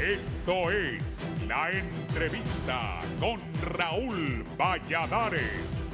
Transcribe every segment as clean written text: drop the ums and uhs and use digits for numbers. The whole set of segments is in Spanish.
Esto es La Entrevista con Raúl Valladares.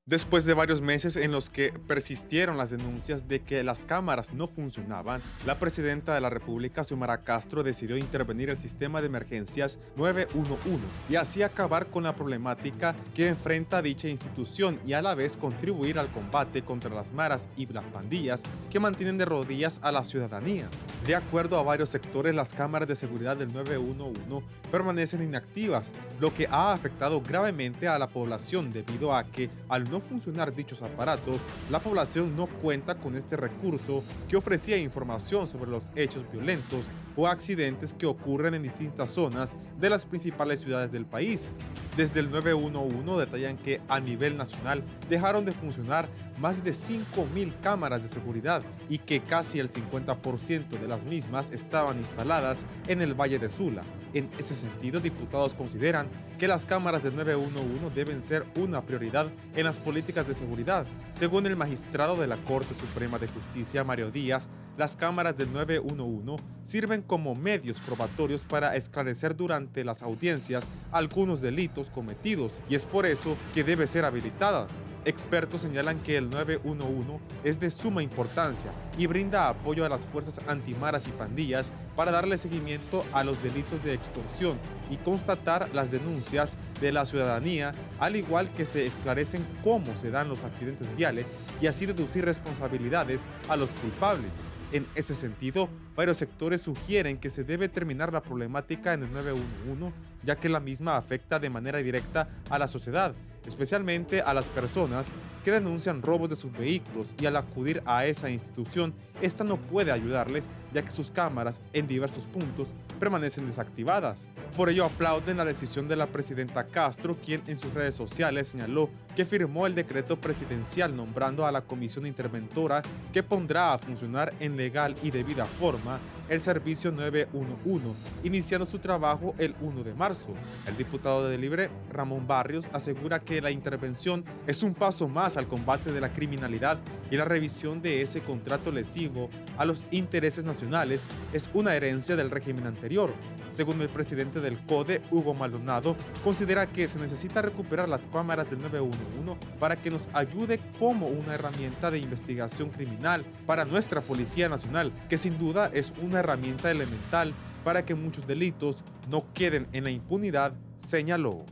Después de varios meses en los que persistieron las denuncias de que las cámaras no funcionaban, la presidenta de la República, Xiomara Castro, decidió intervenir el sistema de emergencias 911 y así acabar con la problemática que enfrenta dicha institución y a la vez contribuir al combate contra las maras y las pandillas que mantienen de rodillas a la ciudadanía. De acuerdo a varios sectores, las cámaras de seguridad del 911 permanecen inactivas, lo que ha afectado gravemente a la población debido a que al no funcionar dichos aparatos, la población no cuenta con este recurso que ofrecía información sobre los hechos violentos o accidentes que ocurren en distintas zonas de las principales ciudades del país. Desde el 911 detallan que a nivel nacional dejaron de funcionar más de 5.000 cámaras de seguridad y que casi el 50% de las mismas estaban instaladas en el Valle de Sula. En ese sentido, diputados consideran que las cámaras del 911 deben ser una prioridad en las políticas de seguridad. Según el magistrado de la Corte Suprema de Justicia, Mario Díaz, las cámaras del 911 sirven como medios probatorios para esclarecer durante las audiencias algunos delitos cometidos y es por eso que deben ser habilitadas. Expertos señalan que el 911 es de suma importancia y brinda apoyo a las fuerzas antimaras y pandillas para darle seguimiento a los delitos de extorsión y constatar las denuncias de la ciudadanía, al igual que se esclarecen cómo se dan los accidentes viales y así deducir responsabilidades a los culpables. En ese sentido, varios sectores sugieren que se debe terminar la problemática en el 911, ya que la misma afecta de manera directa a la sociedad, especialmente a las personas que denuncian robos de sus vehículos y al acudir a esa institución, esta no puede ayudarles ya que sus cámaras en diversos puntos permanecen desactivadas. Por ello aplauden la decisión de la presidenta Castro, quien en sus redes sociales señaló que firmó el decreto presidencial nombrando a la comisión interventora que pondrá a funcionar en legal y debida forma el servicio 911, iniciando su trabajo el 1 de marzo. El diputado de Libre, Ramón Barrios, asegura que la intervención es un paso más al combate de la criminalidad y la revisión de ese contrato lesivo a los intereses nacionales es una herencia del régimen anterior. Según el presidente del CODE, Hugo Maldonado, considera que se necesita recuperar las cámaras del 911 para que nos ayude como una herramienta de investigación criminal para nuestra Policía Nacional, que sin duda es una herramienta elemental para que muchos delitos no queden en la impunidad, señaló.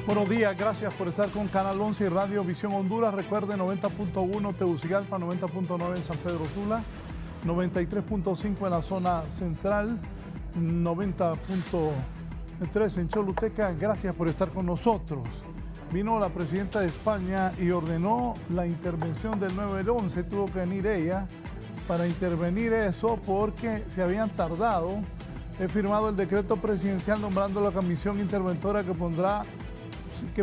Buenos días, gracias por estar con Canal 11 y Radio Visión Honduras. Recuerde 90.1 Tegucigalpa, 90.9 en San Pedro Sula, 93.5 en la zona central, 90.3 en Choluteca. Gracias por estar con nosotros. Vino la presidenta de España y ordenó la intervención del 911. Tuvo que venir ella para intervenir eso porque se habían tardado. He firmado el decreto presidencial nombrando la comisión interventora que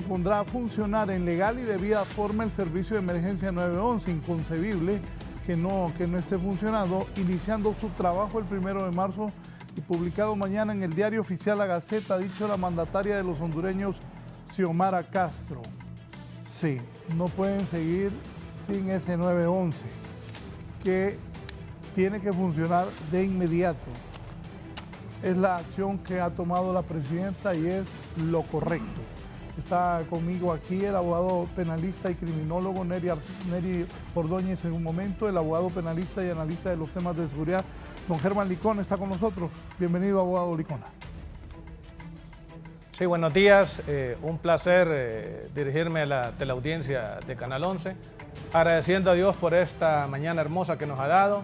pondrá a funcionar en legal y debida forma el servicio de emergencia 911. Inconcebible que no esté funcionando, iniciando su trabajo el 1 de marzo y publicado mañana en el diario oficial La Gaceta, ha dicho la mandataria de los hondureños, Xiomara Castro. Sí, no pueden seguir sin ese 911, que tiene que funcionar de inmediato. Es la acción que ha tomado la presidenta y es lo correcto. Está conmigo aquí el abogado penalista y criminólogo Neri Ordóñez en un momento, el abogado penalista y analista de los temas de seguridad, don Germán Licona, está con nosotros. Bienvenido, abogado Licona. Sí, buenos días. Un placer dirigirme a la teleaudiencia de Canal 11, agradeciendo a Dios por esta mañana hermosa que nos ha dado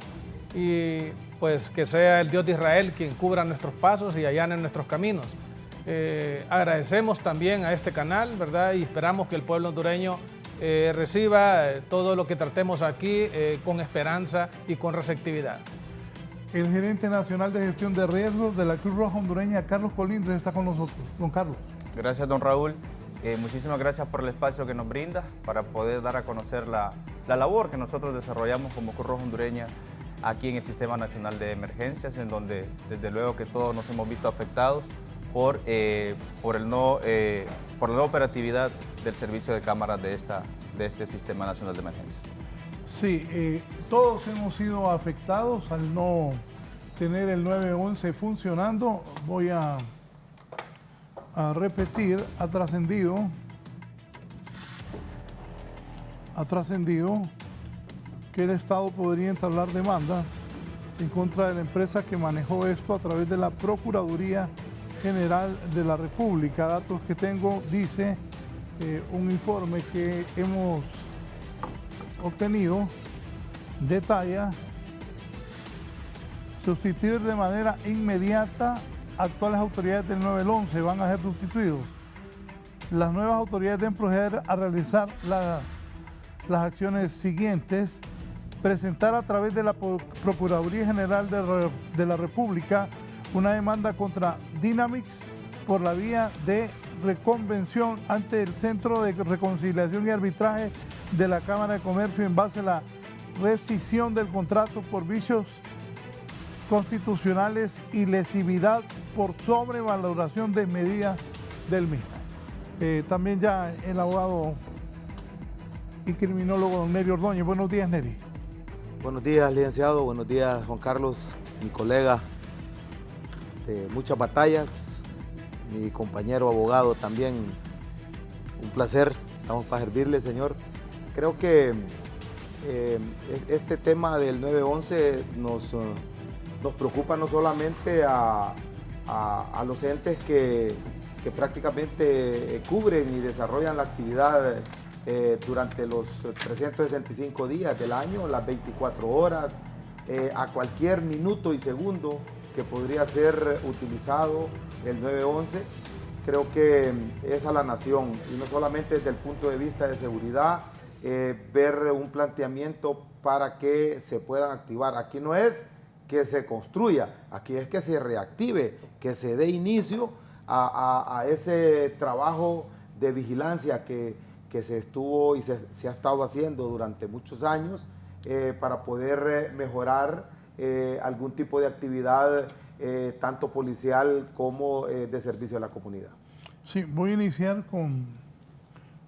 y pues que sea el Dios de Israel quien cubra nuestros pasos y allane nuestros caminos. Agradecemos también a este canal, ¿verdad? Y esperamos que el pueblo hondureño reciba todo lo que tratemos aquí con esperanza y con receptividad. El gerente nacional de gestión de riesgos de la Cruz Roja Hondureña, Carlos Colindres, está con nosotros. Don Carlos. Gracias, don Raúl. Muchísimas gracias por el espacio que nos brinda para poder dar a conocer la labor que nosotros desarrollamos como Cruz Roja Hondureña aquí en el Sistema Nacional de Emergencias, en donde desde luego que todos nos hemos visto afectados por la no operatividad del servicio de cámaras de este Sistema Nacional de Emergencias. Sí, todos hemos sido afectados al no tener el 911 funcionando. Voy a repetir, ha trascendido que el Estado podría entablar demandas en contra de la empresa que manejó esto a través de la Procuraduría General de la República. Datos que tengo, dice un informe que hemos obtenido, detalla: sustituir de manera inmediata actuales autoridades del 911 van a ser sustituidos. Las nuevas autoridades deben proceder a realizar las acciones siguientes: presentar a través de la Procuraduría General de la República una demanda contra Dynamics por la vía de reconvención ante el Centro de Reconciliación y Arbitraje de la Cámara de Comercio en base a la rescisión del contrato por vicios constitucionales y lesividad por sobrevaloración desmedida del mismo. También ya el abogado y criminólogo don Neri Ordóñez. Buenos días, Neri. Buenos días, licenciado. Buenos días, Juan Carlos, mi colega de muchas batallas, mi compañero abogado también. Un placer, estamos para servirle, señor. Creo que este tema del 911 nos preocupa no solamente a los entes que prácticamente cubren y desarrollan la actividad durante los 365 días del año, las 24 horas, a cualquier minuto y segundo que podría ser utilizado el 911. Creo que es a la nación, y no solamente desde el punto de vista de seguridad, ver un planteamiento para que se puedan activar. Aquí no es que se construya, aquí es que se reactive, que se dé inicio a ese trabajo de vigilancia que se estuvo y se ha estado haciendo durante muchos años para poder mejorar algún tipo de actividad tanto policial como de servicio a la comunidad. Sí, voy a iniciar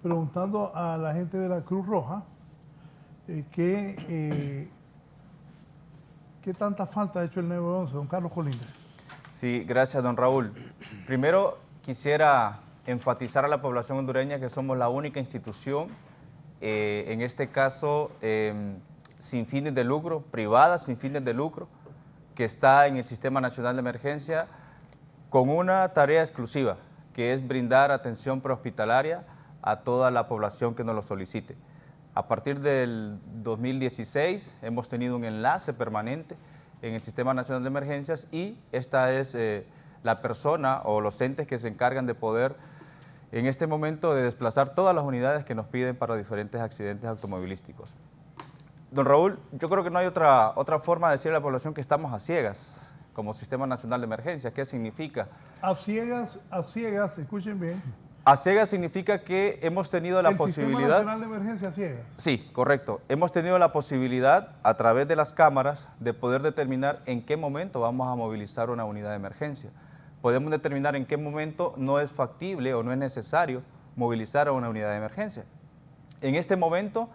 preguntando a la gente de la Cruz Roja qué tanta falta ha hecho el 911, don Carlos Colindres. Sí, gracias, don Raúl. Primero quisiera enfatizar a la población hondureña que somos la única institución, en este caso sin fines de lucro, privada sin fines de lucro, que está en el Sistema Nacional de Emergencia con una tarea exclusiva, que es brindar atención prehospitalaria a toda la población que nos lo solicite. A partir del 2016 hemos tenido un enlace permanente en el Sistema Nacional de Emergencias y esta es la persona o los entes que se encargan de poder en este momento de desplazar todas las unidades que nos piden para diferentes accidentes automovilísticos. Don Raúl, yo creo que no hay otra forma de decirle a la población que estamos a ciegas como Sistema Nacional de Emergencias. ¿Qué significa? A ciegas, escuchen bien. A ciegas significa que hemos tenido la posibilidad... ¿El Sistema Nacional de Emergencia a ciegas? Sí, correcto. Hemos tenido la posibilidad, a través de las cámaras, de poder determinar en qué momento vamos a movilizar una unidad de emergencia. Podemos determinar en qué momento no es factible o no es necesario movilizar a una unidad de emergencia. En este momento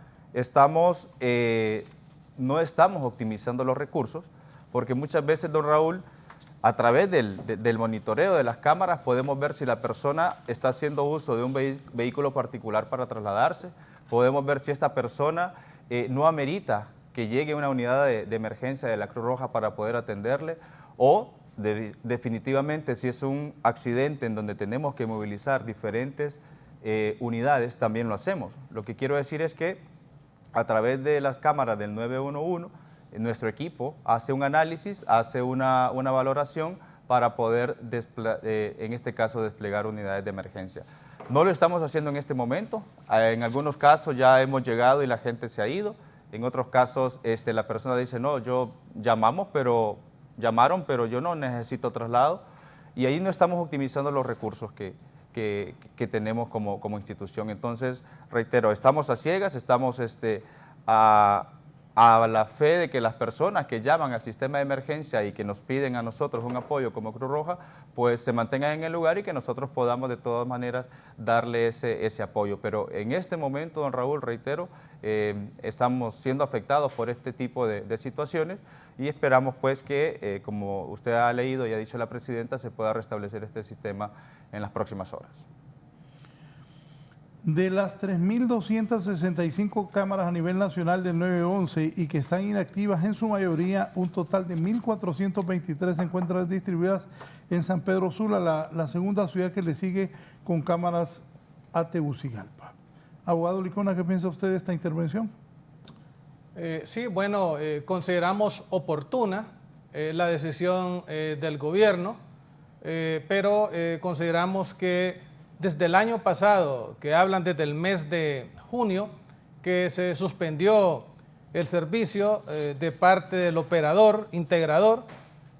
no estamos optimizando los recursos, porque muchas veces, don Raúl, a través del monitoreo de las cámaras podemos ver si la persona está haciendo uso de un vehículo particular para trasladarse, podemos ver si esta persona no amerita que llegue una unidad de emergencia de la Cruz Roja para poder atenderle, o definitivamente si es un accidente en donde tenemos que movilizar diferentes unidades, también lo hacemos. Lo que quiero decir es que a través de las cámaras del 911, nuestro equipo hace un análisis, hace una valoración para poder, en este caso, desplegar unidades de emergencia. No lo estamos haciendo en este momento. En algunos casos ya hemos llegado y la gente se ha ido. En otros casos la persona dice, no, yo llamamos, pero llamaron, pero yo no necesito traslado, y ahí no estamos optimizando los recursos que tenemos como institución. Entonces, reitero, estamos a ciegas, estamos a la fe de que las personas que llaman al sistema de emergencia y que nos piden a nosotros un apoyo como Cruz Roja, pues se mantengan en el lugar y que nosotros podamos de todas maneras darle ese apoyo. Pero en este momento, don Raúl, reitero, estamos siendo afectados por este tipo de situaciones y esperamos pues que, como usted ha leído y ha dicho la presidenta, se pueda restablecer este sistema en las próximas horas. De las 3.265 cámaras a nivel nacional del 911 y que están inactivas en su mayoría, un total de 1.423 se encuentran distribuidas en San Pedro Sula, la segunda ciudad que le sigue con cámaras a Tegucigalpa. Abogado Licona, ¿qué piensa usted de esta intervención? Sí, bueno, consideramos oportuna la decisión del gobierno, pero consideramos que desde el año pasado, que hablan desde el mes de junio, que se suspendió el servicio de parte del operador integrador,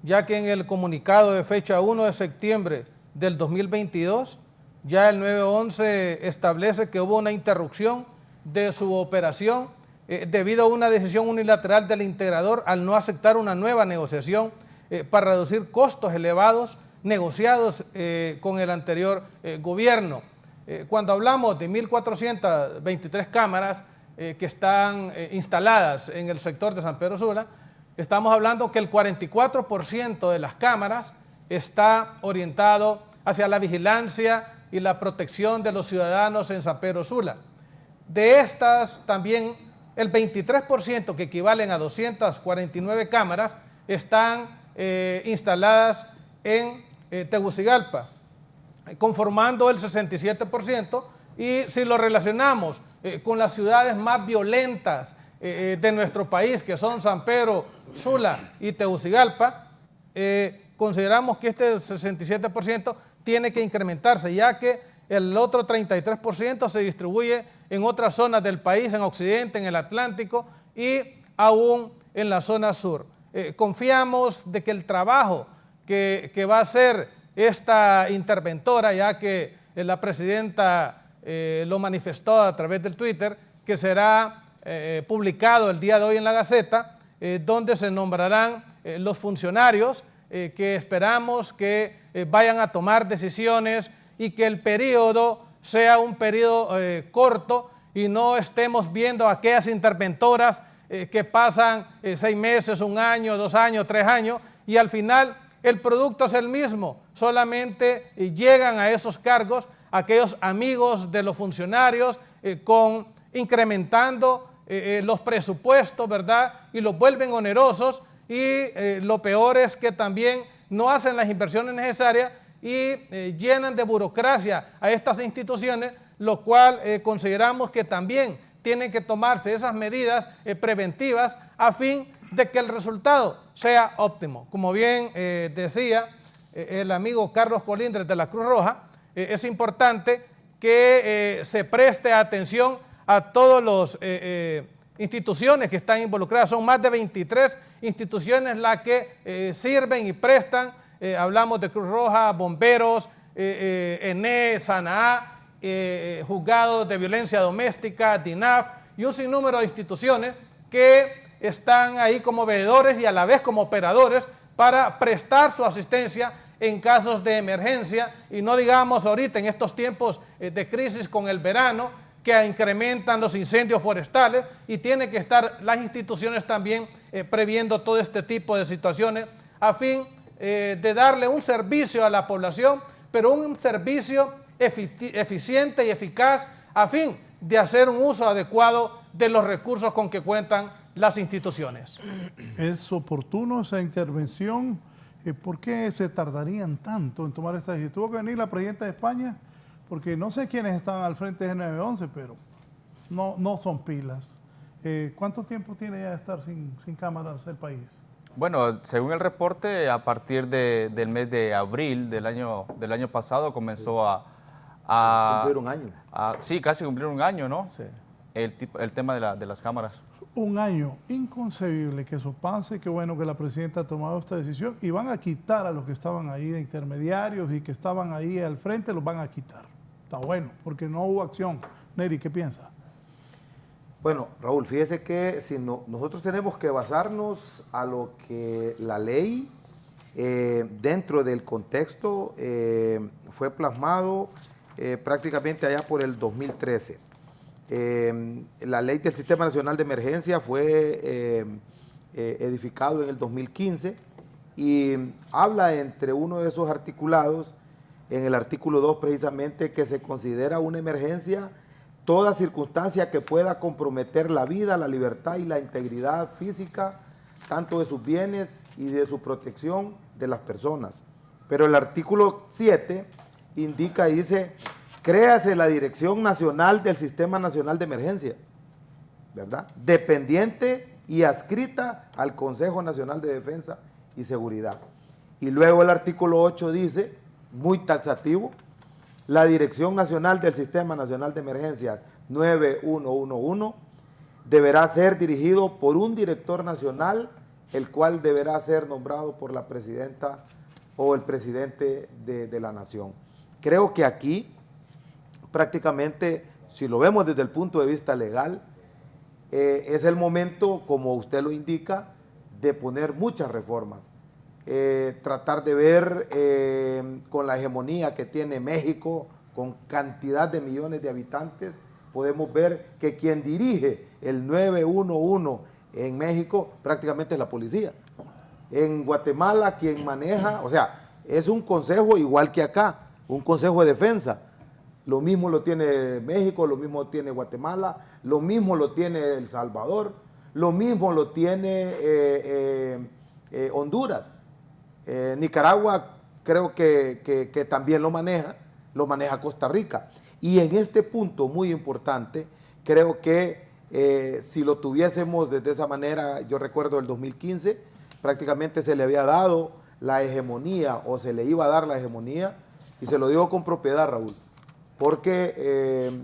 ya que en el comunicado de fecha 1 de septiembre del 2022, ya el 911 establece que hubo una interrupción de su operación debido a una decisión unilateral del integrador al no aceptar una nueva negociación para reducir costos elevados negociados con el anterior gobierno. Cuando hablamos de 1.423 cámaras que están instaladas en el sector de San Pedro Sula, estamos hablando que el 44% de las cámaras está orientado hacia la vigilancia y la protección de los ciudadanos en San Pedro Sula. De estas también el 23%, que equivalen a 249 cámaras, están instaladas en Tegucigalpa, conformando el 67%, y si lo relacionamos con las ciudades más violentas de nuestro país, que son San Pedro Sula y Tegucigalpa, consideramos que este 67% tiene que incrementarse, ya que el otro 33% se distribuye en otras zonas del país, en Occidente, en el Atlántico y aún en la zona sur. Confiamos de que el trabajo que va a hacer esta interventora, ya que la presidenta lo manifestó a través del Twitter, que será publicado el día de hoy en la Gaceta, donde se nombrarán los funcionarios que esperamos que vayan a tomar decisiones y que el periodo sea un periodo corto y no estemos viendo aquellas interventoras que pasan 6 meses, 1 año, 2 años, 3 años y al final el producto es el mismo, solamente llegan a esos cargos aquellos amigos de los funcionarios incrementando los presupuestos, ¿verdad? Y los vuelven onerosos y lo peor es que también no hacen las inversiones necesarias y llenan de burocracia a estas instituciones, lo cual consideramos que también tienen que tomarse esas medidas preventivas a fin de que el resultado sea óptimo. Como bien decía el amigo Carlos Colindres de la Cruz Roja, es importante que se preste atención a todas las instituciones que están involucradas. Son más de 23 instituciones las que sirven y prestan. Hablamos de Cruz Roja, bomberos, ENE, SANAA, juzgados de violencia doméstica, DINAF y un sinnúmero de instituciones que están ahí como veedores y a la vez como operadores para prestar su asistencia en casos de emergencia y no digamos ahorita en estos tiempos de crisis con el verano que incrementan los incendios forestales y tienen que estar las instituciones también previendo todo este tipo de situaciones a fin de darle un servicio a la población, pero un servicio eficiente y eficaz a fin de hacer un uso adecuado de los recursos con que cuentan las instituciones. ¿Es oportuno esa intervención? ¿Por qué se tardarían tanto en tomar esta decisión? Tuvo que venir la presidenta de España, porque no sé quiénes están al frente de 911, pero no son pilas. ¿Cuánto tiempo tiene ya de estar sin cámaras el país? Bueno, según el reporte, a partir del mes de abril del año pasado comenzó a cumplir un año. Sí, casi cumplir un año, ¿no? Sí. El tema de las cámaras. Un año, inconcebible que eso pase. Qué bueno que la presidenta ha tomado esta decisión y van a quitar a los que estaban ahí de intermediarios y que estaban ahí al frente, los van a quitar. Está bueno, porque no hubo acción. Neri, ¿qué piensa? Bueno, Raúl, fíjese que si nosotros tenemos que basarnos a lo que la ley, dentro del contexto, fue plasmado prácticamente allá por el 2013. La ley del Sistema Nacional de Emergencia fue edificado en el 2015 y habla entre uno de esos articulados, en el artículo 2 precisamente, que se considera una emergencia toda circunstancia que pueda comprometer la vida, la libertad y la integridad física, tanto de sus bienes y de su protección de las personas. Pero el artículo 7 indica y dice: créase la Dirección Nacional del Sistema Nacional de Emergencia, ¿verdad? Dependiente y adscrita al Consejo Nacional de Defensa y Seguridad. Y luego el artículo 8 dice, muy taxativo: la Dirección Nacional del Sistema Nacional de Emergencia 9111 deberá ser dirigido por un director nacional, el cual deberá ser nombrado por la presidenta o el presidente de la nación. Creo que aquí, prácticamente, si lo vemos desde el punto de vista legal, es el momento, como usted lo indica, de poner muchas reformas. Tratar de ver con la hegemonía que tiene México, con cantidad de millones de habitantes, podemos ver que quien dirige el 911 en México prácticamente es la policía. En Guatemala quien maneja, o sea, es un consejo igual que acá, un consejo de defensa. Lo mismo lo tiene México, lo mismo tiene Guatemala, lo mismo lo tiene El Salvador, lo mismo lo tiene Honduras. Nicaragua creo que también lo maneja Costa Rica. Y en este punto muy importante, creo que si lo tuviésemos desde esa manera, yo recuerdo el 2015, prácticamente se le había dado la hegemonía, o se le iba a dar la hegemonía, y se lo digo con propiedad, Raúl, porque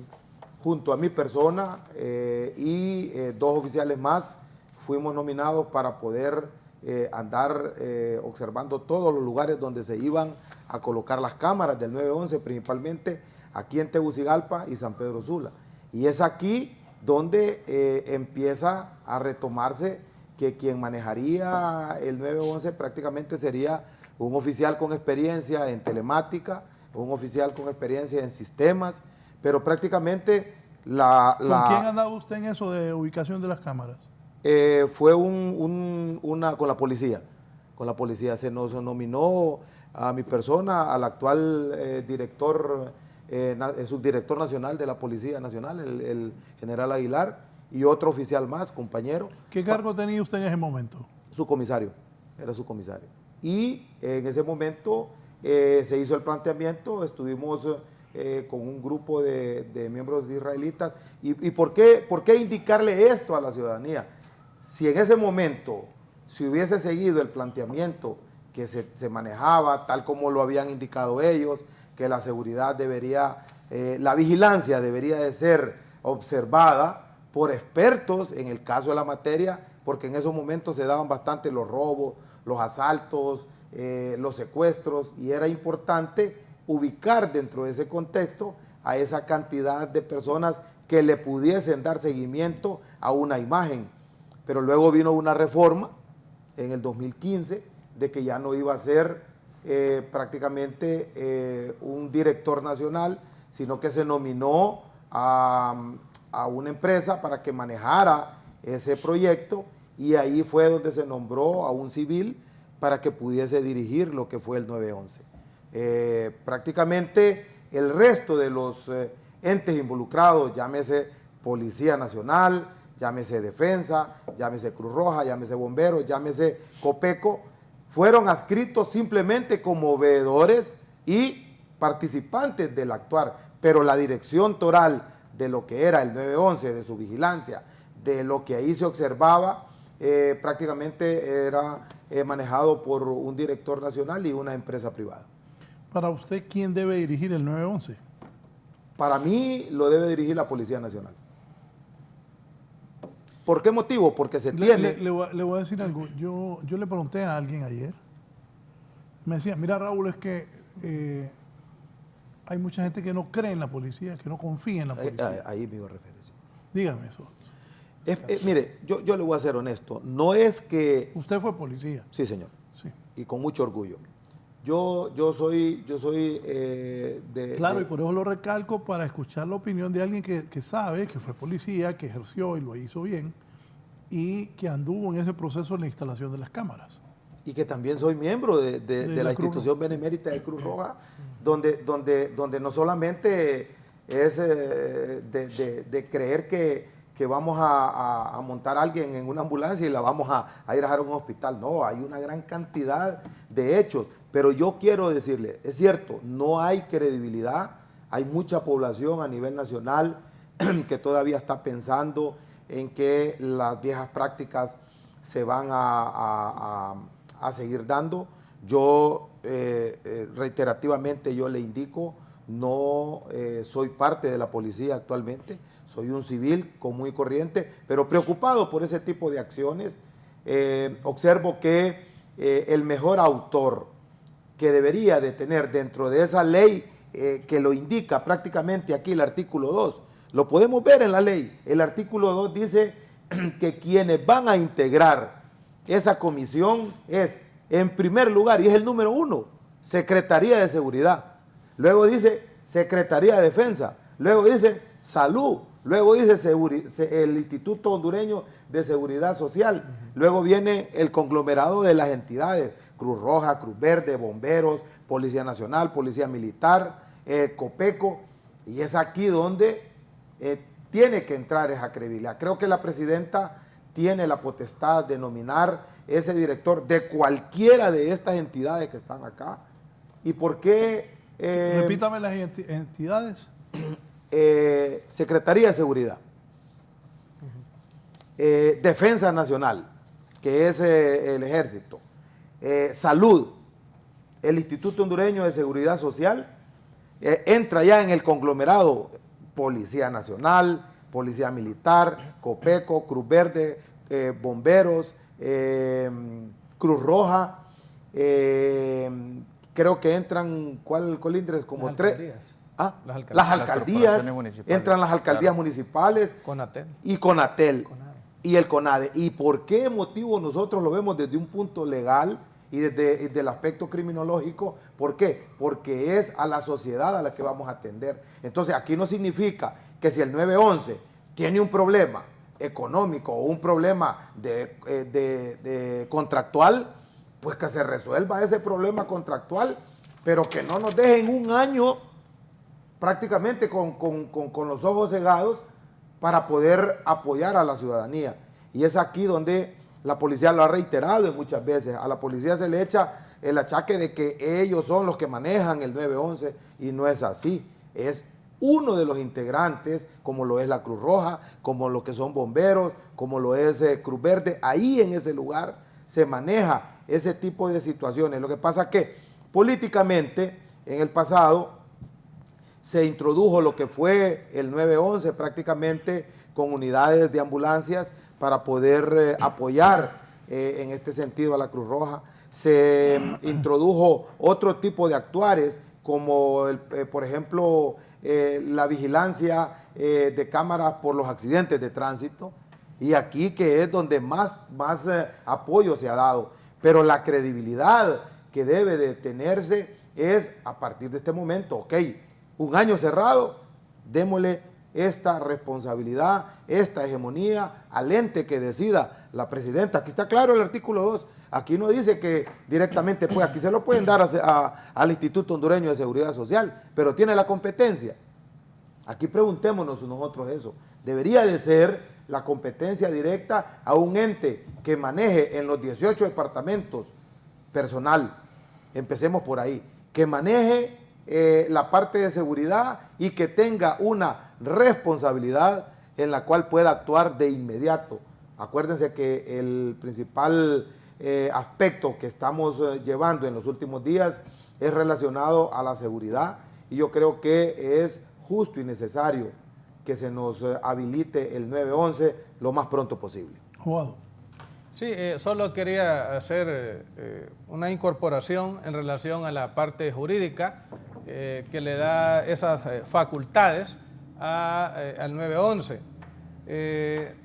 junto a mi persona y dos oficiales más, fuimos nominados para poder andar observando todos los lugares donde se iban a colocar las cámaras del 911, principalmente aquí en Tegucigalpa y San Pedro Sula. Y es aquí donde empieza a retomarse que quien manejaría el 911 prácticamente sería un oficial con experiencia en telemática, un oficial con experiencia en sistemas, pero prácticamente ¿Con quién andaba usted en eso de ubicación de las cámaras? Fue con la policía. Con la policía se nos nominó a mi persona, al actual subdirector nacional de la Policía Nacional, el general Aguilar, y otro oficial más, compañero. ¿Qué cargo tenía usted en ese momento? Subcomisario, era subcomisario. Y en ese momento se hizo el planteamiento, estuvimos con un grupo de miembros israelitas. ¿Y por qué indicarle esto a la ciudadanía? Si en ese momento se hubiese seguido el planteamiento que se manejaba, tal como lo habían indicado ellos, que la seguridad debería, la vigilancia debería de ser observada por expertos en el caso de la materia, porque en esos momentos se daban bastante los robos, los asaltos, los secuestros, y era importante ubicar dentro de ese contexto a esa cantidad de personas que le pudiesen dar seguimiento a una imagen. Pero luego vino una reforma en el 2015 de que ya no iba a ser prácticamente un director nacional, sino que se nominó a una empresa para que manejara ese proyecto, y ahí fue donde se nombró a un civil para que pudiese dirigir lo que fue el 911. Prácticamente el resto de los entes involucrados, llámese Policía Nacional, llámese Defensa, llámese Cruz Roja, llámese Bomberos, llámese Copeco, fueron adscritos simplemente como veedores y participantes del actuar, pero la dirección toral de lo que era el 911, de su vigilancia, de lo que ahí se observaba, prácticamente era manejado por un director nacional y una empresa privada. Para usted, ¿quién debe dirigir el 911? Para mí lo debe dirigir la Policía Nacional. ¿Por qué motivo? Porque se Le tiene... voy a decir algo. Yo le pregunté a alguien ayer, me decía, mira Raúl, es que hay mucha gente que no cree en la policía, que no confía en la policía. Ahí me iba a referir. Sí. Dígame eso. Mire, yo le voy a ser honesto. No es que... Usted fue policía. Sí, señor. Sí. Y con mucho orgullo. Yo soy Claro, y por eso lo recalco, para escuchar la opinión de alguien que sabe, que fue policía, que ejerció y lo hizo bien, y que anduvo en ese proceso de la instalación de las cámaras. Y que también soy miembro de la institución benemérita de Cruz Roja, donde no solamente es de creer que vamos a montar a alguien en una ambulancia y la vamos a ir a dejar a un hospital. No, hay una gran cantidad de hechos. Pero yo quiero decirle, es cierto, no hay credibilidad, hay mucha población a nivel nacional que todavía está pensando en que las viejas prácticas se van a seguir dando. Yo reiterativamente yo le indico, no soy parte de la policía actualmente, soy un civil común y corriente, pero preocupado por ese tipo de acciones. Observo que el mejor autor que debería de tener dentro de esa ley que lo indica prácticamente aquí el artículo 2, lo podemos ver en la ley. El artículo 2 dice que quienes van a integrar esa comisión es, en primer lugar, y es el número 1, Secretaría de Seguridad. Luego dice Secretaría de Defensa. Luego dice Salud. Luego dice el Instituto Hondureño de Seguridad Social. Luego viene el conglomerado de las entidades, Cruz Roja, Cruz Verde, Bomberos, Policía Nacional, Policía Militar, Copeco. Y es aquí donde tiene que entrar esa credibilidad. Creo que la presidenta tiene la potestad de nominar ese director de cualquiera de estas entidades que están acá. ¿Y por qué? Repítame las entidades. Secretaría de Seguridad, Defensa Nacional, que es el Ejército, Salud, el Instituto Hondureño de Seguridad Social, entra ya en el conglomerado Policía Nacional, Policía Militar, Copeco, Cruz Verde, Bomberos, Cruz Roja, creo que entran, ¿cuál colindres? Como tres. Las alcaldías, entran las alcaldías municipales, Conatel. Y Conatel, y el CONADE. ¿Y por qué motivo nosotros lo vemos desde un punto legal y desde el aspecto criminológico? ¿Por qué? Porque es a la sociedad a la que vamos a atender. Entonces aquí no significa que si el 911 tiene un problema económico o un problema de contractual, pues que se resuelva ese problema contractual, pero que no nos dejen un año prácticamente con los ojos cegados para poder apoyar a la ciudadanía. Y es aquí donde la policía lo ha reiterado muchas veces. A la policía se le echa el achaque de que ellos son los que manejan el 911 y no es así. Es uno de los integrantes, como lo es la Cruz Roja, como lo que son bomberos, como lo es Cruz Verde. Ahí en ese lugar se maneja ese tipo de situaciones. Lo que pasa es que políticamente en el pasado se introdujo lo que fue el 911 prácticamente con unidades de ambulancias para poder apoyar en este sentido a la Cruz Roja. Se introdujo otro tipo de actuares como, por ejemplo, la vigilancia de cámaras por los accidentes de tránsito. Y aquí que es donde más apoyo se ha dado. Pero la credibilidad que debe de tenerse es a partir de este momento, ok, un año cerrado, démosle esta responsabilidad, esta hegemonía al ente que decida la presidenta. Aquí está claro el artículo 2, aquí no dice que directamente, pues aquí se lo pueden dar al Instituto Hondureño de Seguridad Social, pero tiene la competencia. Aquí preguntémonos nosotros eso. Debería de ser la competencia directa a un ente que maneje en los 18 departamentos personal, empecemos por ahí, que maneje la parte de seguridad y que tenga una responsabilidad en la cual pueda actuar de inmediato. Acuérdense que el principal aspecto que estamos llevando en los últimos días es relacionado a la seguridad y yo creo que es justo y necesario que se nos habilite el 911 lo más pronto posible. Jugado. Sí, solo quería hacer una incorporación en relación a la parte jurídica que le da esas facultades al 911.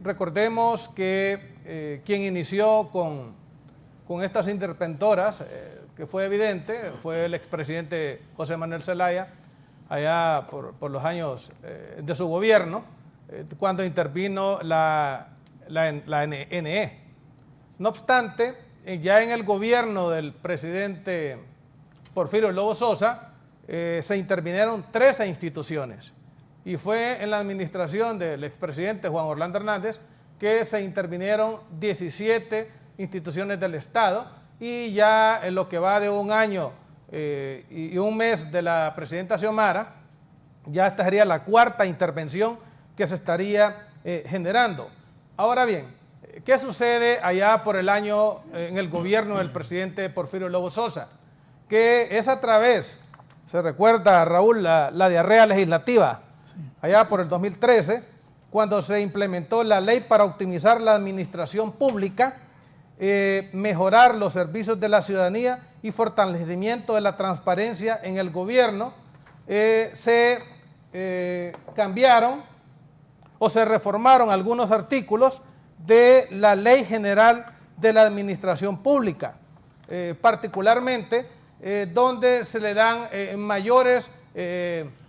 Recordemos que quien inició con estas interventoras, que fue evidente, fue el expresidente José Manuel Zelaya, allá por los años de su gobierno, cuando intervino la NE. No obstante, ya en el gobierno del presidente Porfirio Lobo Sosa se intervinieron 13 instituciones y fue en la administración del expresidente Juan Orlando Hernández que se intervinieron 17 instituciones del Estado, y ya en lo que va de un año y un mes de la presidenta Xiomara, ya esta sería la cuarta intervención que se estaría generando. Ahora bien, ¿qué sucede allá por el año en el gobierno del presidente Porfirio Lobo Sosa? Que es a través, se recuerda, Raúl, la diarrea legislativa, allá por el 2013, cuando se implementó la ley para optimizar la administración pública, mejorar los servicios de la ciudadanía y fortalecimiento de la transparencia en el gobierno, se cambiaron o se reformaron algunos artículos de la Ley General de la Administración Pública, particularmente donde se le dan mayores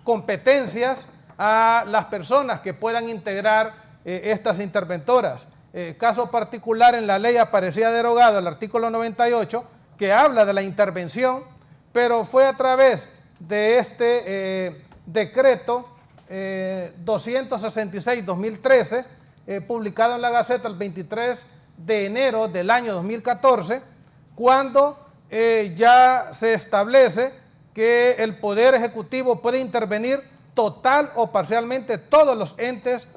competencias a las personas que puedan integrar estas interventoras. Caso particular, en la ley aparecía derogado el artículo 98, que habla de la intervención, pero fue a través de este decreto 266-2013, publicado en la Gaceta el 23 de enero del año 2014, cuando ya se establece que el Poder Ejecutivo puede intervenir total o parcialmente todos los entes,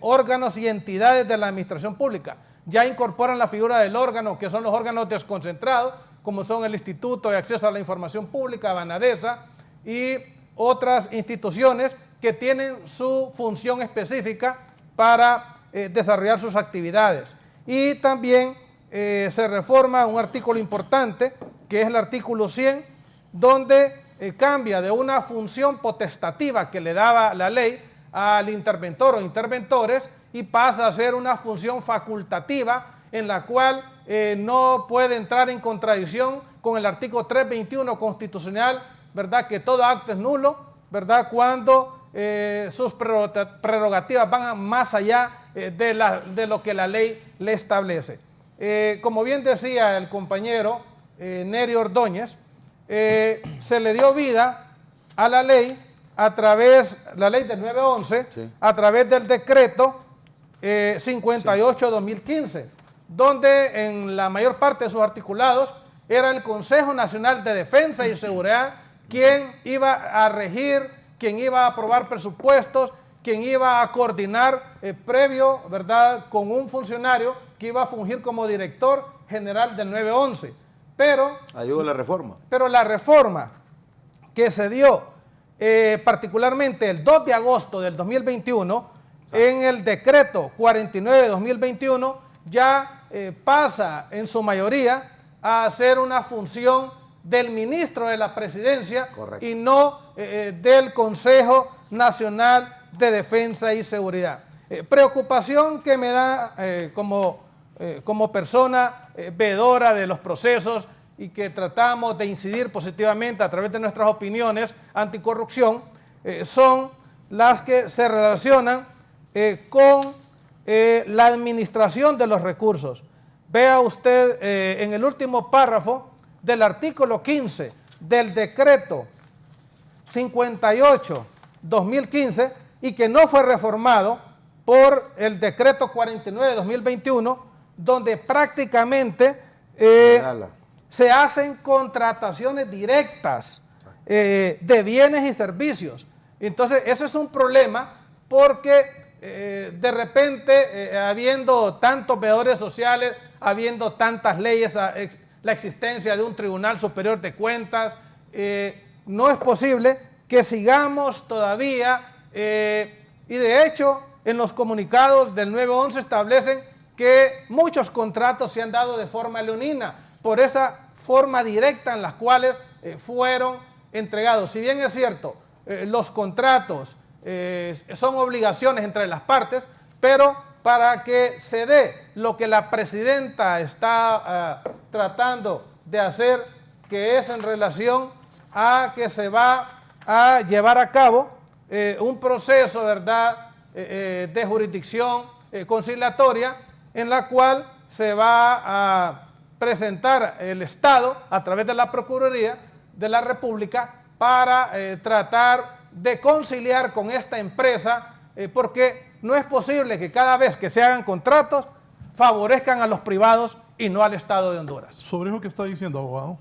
órganos y entidades de la administración pública. Ya incorporan la figura del órgano, que son los órganos desconcentrados, como son el Instituto de Acceso a la Información Pública, Banadesa, y otras instituciones que tienen su función específica para desarrollar sus actividades. Y también se reforma un artículo importante, que es el artículo 100, donde cambia de una función potestativa que le daba la ley al interventor o interventores y pasa a ser una función facultativa, en la cual no puede entrar en contradicción con el artículo 321 constitucional, ¿verdad?, que todo acto es nulo, ¿verdad?, cuando sus prerrogativas van más allá de lo que la ley le establece. Como bien decía el compañero Nery Ordóñez, se le dio vida a la ley a través, la ley del 911, sí, a través del decreto 58-2015, donde en la mayor parte de sus articulados era el Consejo Nacional de Defensa y Seguridad quien iba a regir, quien iba a aprobar presupuestos, quien iba a coordinar previo, ¿verdad?, con un funcionario que iba a fungir como director general del 911. Pero ayuda la reforma. Pero la reforma que se dio particularmente el 2 de agosto del 2021, en el decreto 49 de 2021, ya pasa en su mayoría a ser una función del ministro de la Presidencia. Correcto. Y no del Consejo Nacional de Defensa y Seguridad. Preocupación que me da como persona veedora de los procesos y que tratamos de incidir positivamente a través de nuestras opiniones anticorrupción, son las que se relacionan con la administración de los recursos. Vea usted en el último párrafo del artículo 15 del decreto 58-2015 y que no fue reformado por el decreto 49-2021, donde prácticamente se hacen contrataciones directas de bienes y servicios. Entonces, ese es un problema porque de repente, habiendo tantos veedores sociales, habiendo tantas leyes, la existencia de un Tribunal Superior de Cuentas, no es posible que sigamos todavía Y de hecho, en los comunicados del 911 establecen que muchos contratos se han dado de forma leonina, por esa forma directa en las cuales fueron entregados. Si bien es cierto, los contratos son obligaciones entre las partes, pero para que se dé lo que la presidenta está tratando de hacer, que es en relación a que se va a llevar a cabo un proceso, ¿verdad?, de jurisdicción conciliatoria, en la cual se va a presentar el Estado a través de la Procuraduría de la República para tratar de conciliar con esta empresa, porque no es posible que cada vez que se hagan contratos favorezcan a los privados y no al Estado de Honduras. Sobre eso que está diciendo, abogado,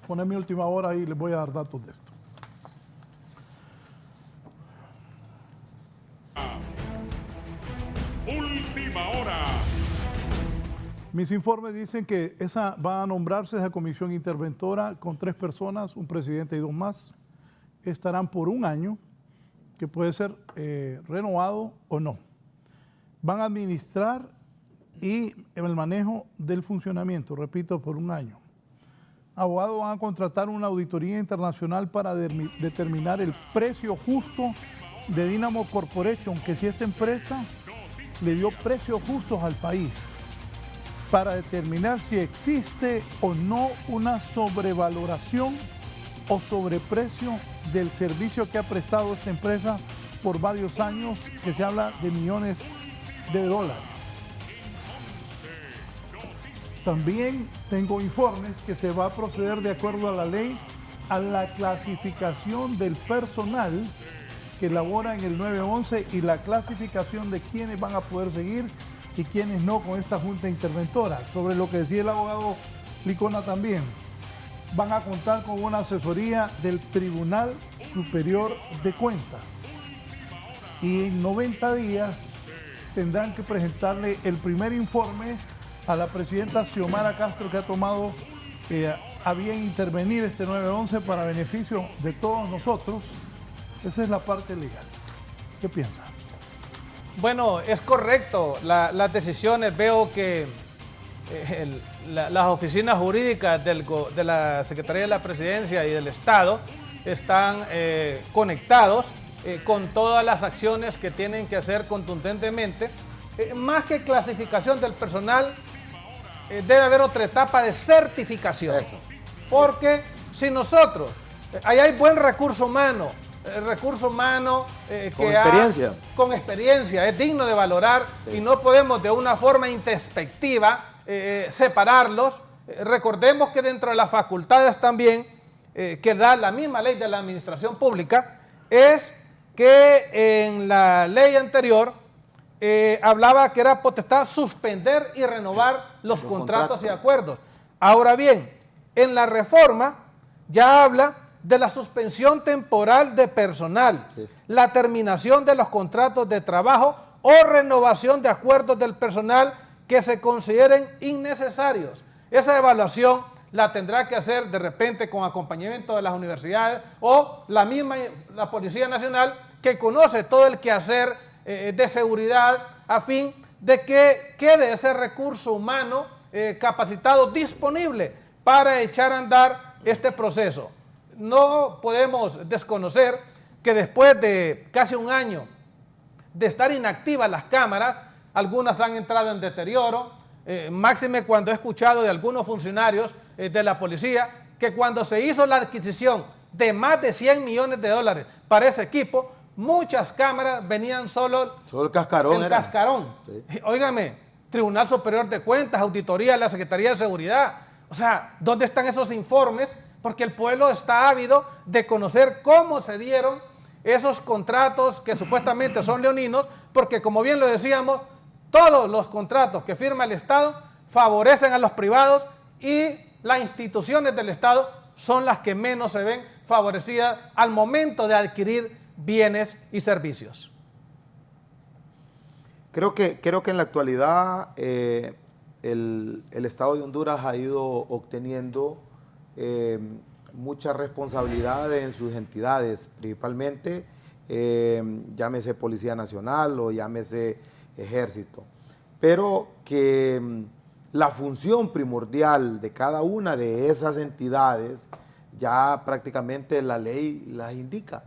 poner mi última hora y les voy a dar datos de esto. Última hora. Mis informes dicen que esa va a nombrarse esa comisión interventora con 3 personas, un presidente y 2 más. Estarán por un año, que puede ser renovado o no. Van a administrar y el manejo del funcionamiento, repito, por un año. Abogados van a contratar una auditoría internacional para determinar el precio justo de Dynamo Corporation, que si esta empresa le dio precios justos al país, para determinar si existe o no una sobrevaloración o sobreprecio del servicio que ha prestado esta empresa por varios años, que se habla de millones de dólares. También tengo informes que se va a proceder de acuerdo a la ley a la clasificación del personal que labora en el 911 y la clasificación de quiénes van a poder seguir y quiénes no con esta junta interventora. Sobre lo que decía el abogado Licona también, van a contar con una asesoría del Tribunal Superior de Cuentas y en 90 días tendrán que presentarle el primer informe a la presidenta Xiomara Castro, que ha tomado a bien intervenir este 911 para beneficio de todos nosotros. Esa es la parte legal. ¿Qué piensa? Bueno, es correcto las decisiones. Veo que las oficinas jurídicas de la Secretaría de la Presidencia y del Estado están conectados con todas las acciones que tienen que hacer contundentemente. Más que clasificación del personal, debe haber otra etapa de certificación. Eso. Porque si nosotros, ahí hay buen recurso humano, con experiencia, es digno de valorar, sí, y no podemos de una forma introspectiva separarlos. Recordemos que dentro de las facultades también que da la misma ley de la administración pública, es que en la ley anterior hablaba que era potestad suspender y renovar los contratos y acuerdos. Ahora bien, en la reforma ya habla de la suspensión temporal de personal, sí, la terminación de los contratos de trabajo o renovación de acuerdos del personal que se consideren innecesarios. Esa evaluación la tendrá que hacer de repente con acompañamiento de las universidades o la Policía Nacional, que conoce todo el quehacer de seguridad, a fin de que quede ese recurso humano capacitado disponible para echar a andar este proceso. No podemos desconocer que después de casi un año de estar inactivas las cámaras, algunas han entrado en deterioro, máxime cuando he escuchado de algunos funcionarios de la policía que cuando se hizo la adquisición de más de 100 millones de dólares para ese equipo, muchas cámaras venían solo el cascarón. El cascarón. Sí. Óigame, Tribunal Superior de Cuentas, Auditoría de la Secretaría de Seguridad. O sea, ¿dónde están esos informes? Porque el pueblo está ávido de conocer cómo se dieron esos contratos que supuestamente son leoninos, porque como bien lo decíamos, todos los contratos que firma el Estado favorecen a los privados y las instituciones del Estado son las que menos se ven favorecidas al momento de adquirir bienes y servicios. Creo que en la actualidad el Estado de Honduras ha ido obteniendo muchas responsabilidades en sus entidades, principalmente llámese Policía Nacional o llámese Ejército. Pero que la función primordial de cada una de esas entidades ya prácticamente la ley las indica.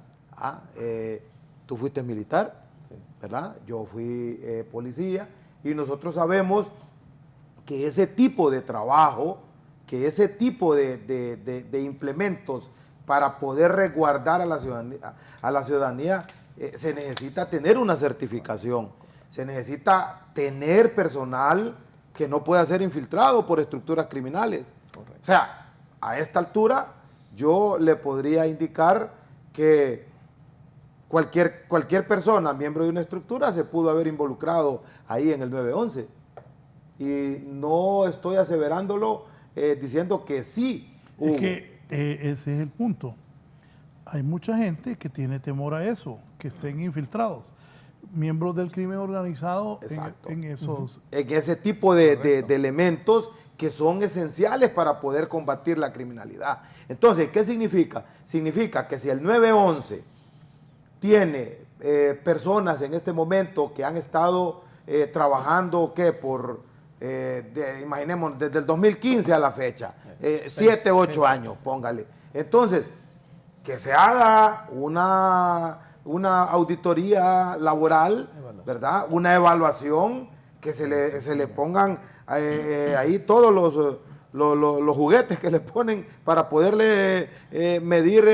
Tú fuiste militar, ¿verdad? Yo fui policía, y nosotros sabemos que ese tipo de trabajo, que ese tipo de implementos para poder resguardar a la ciudadanía, se necesita tener una certificación, se necesita tener personal que no pueda ser infiltrado por estructuras criminales. Correcto. O sea, a esta altura yo le podría indicar que cualquier persona, miembro de una estructura, se pudo haber involucrado ahí en el 911. Y no estoy aseverándolo diciendo que sí hubo. Es que ese es el punto. Hay mucha gente que tiene temor a eso, que estén infiltrados, miembros del crimen organizado en esos... En ese tipo de elementos que son esenciales para poder combatir la criminalidad. Entonces, ¿qué significa? Significa que si el 911 tiene personas en este momento que han estado trabajando, ¿qué? Imaginemos, desde el 2015 a la fecha, 7, 8 años, póngale. Entonces, que se haga una auditoría laboral, ¿verdad? Una evaluación, que se le pongan ahí todos los juguetes que le ponen para poderle medir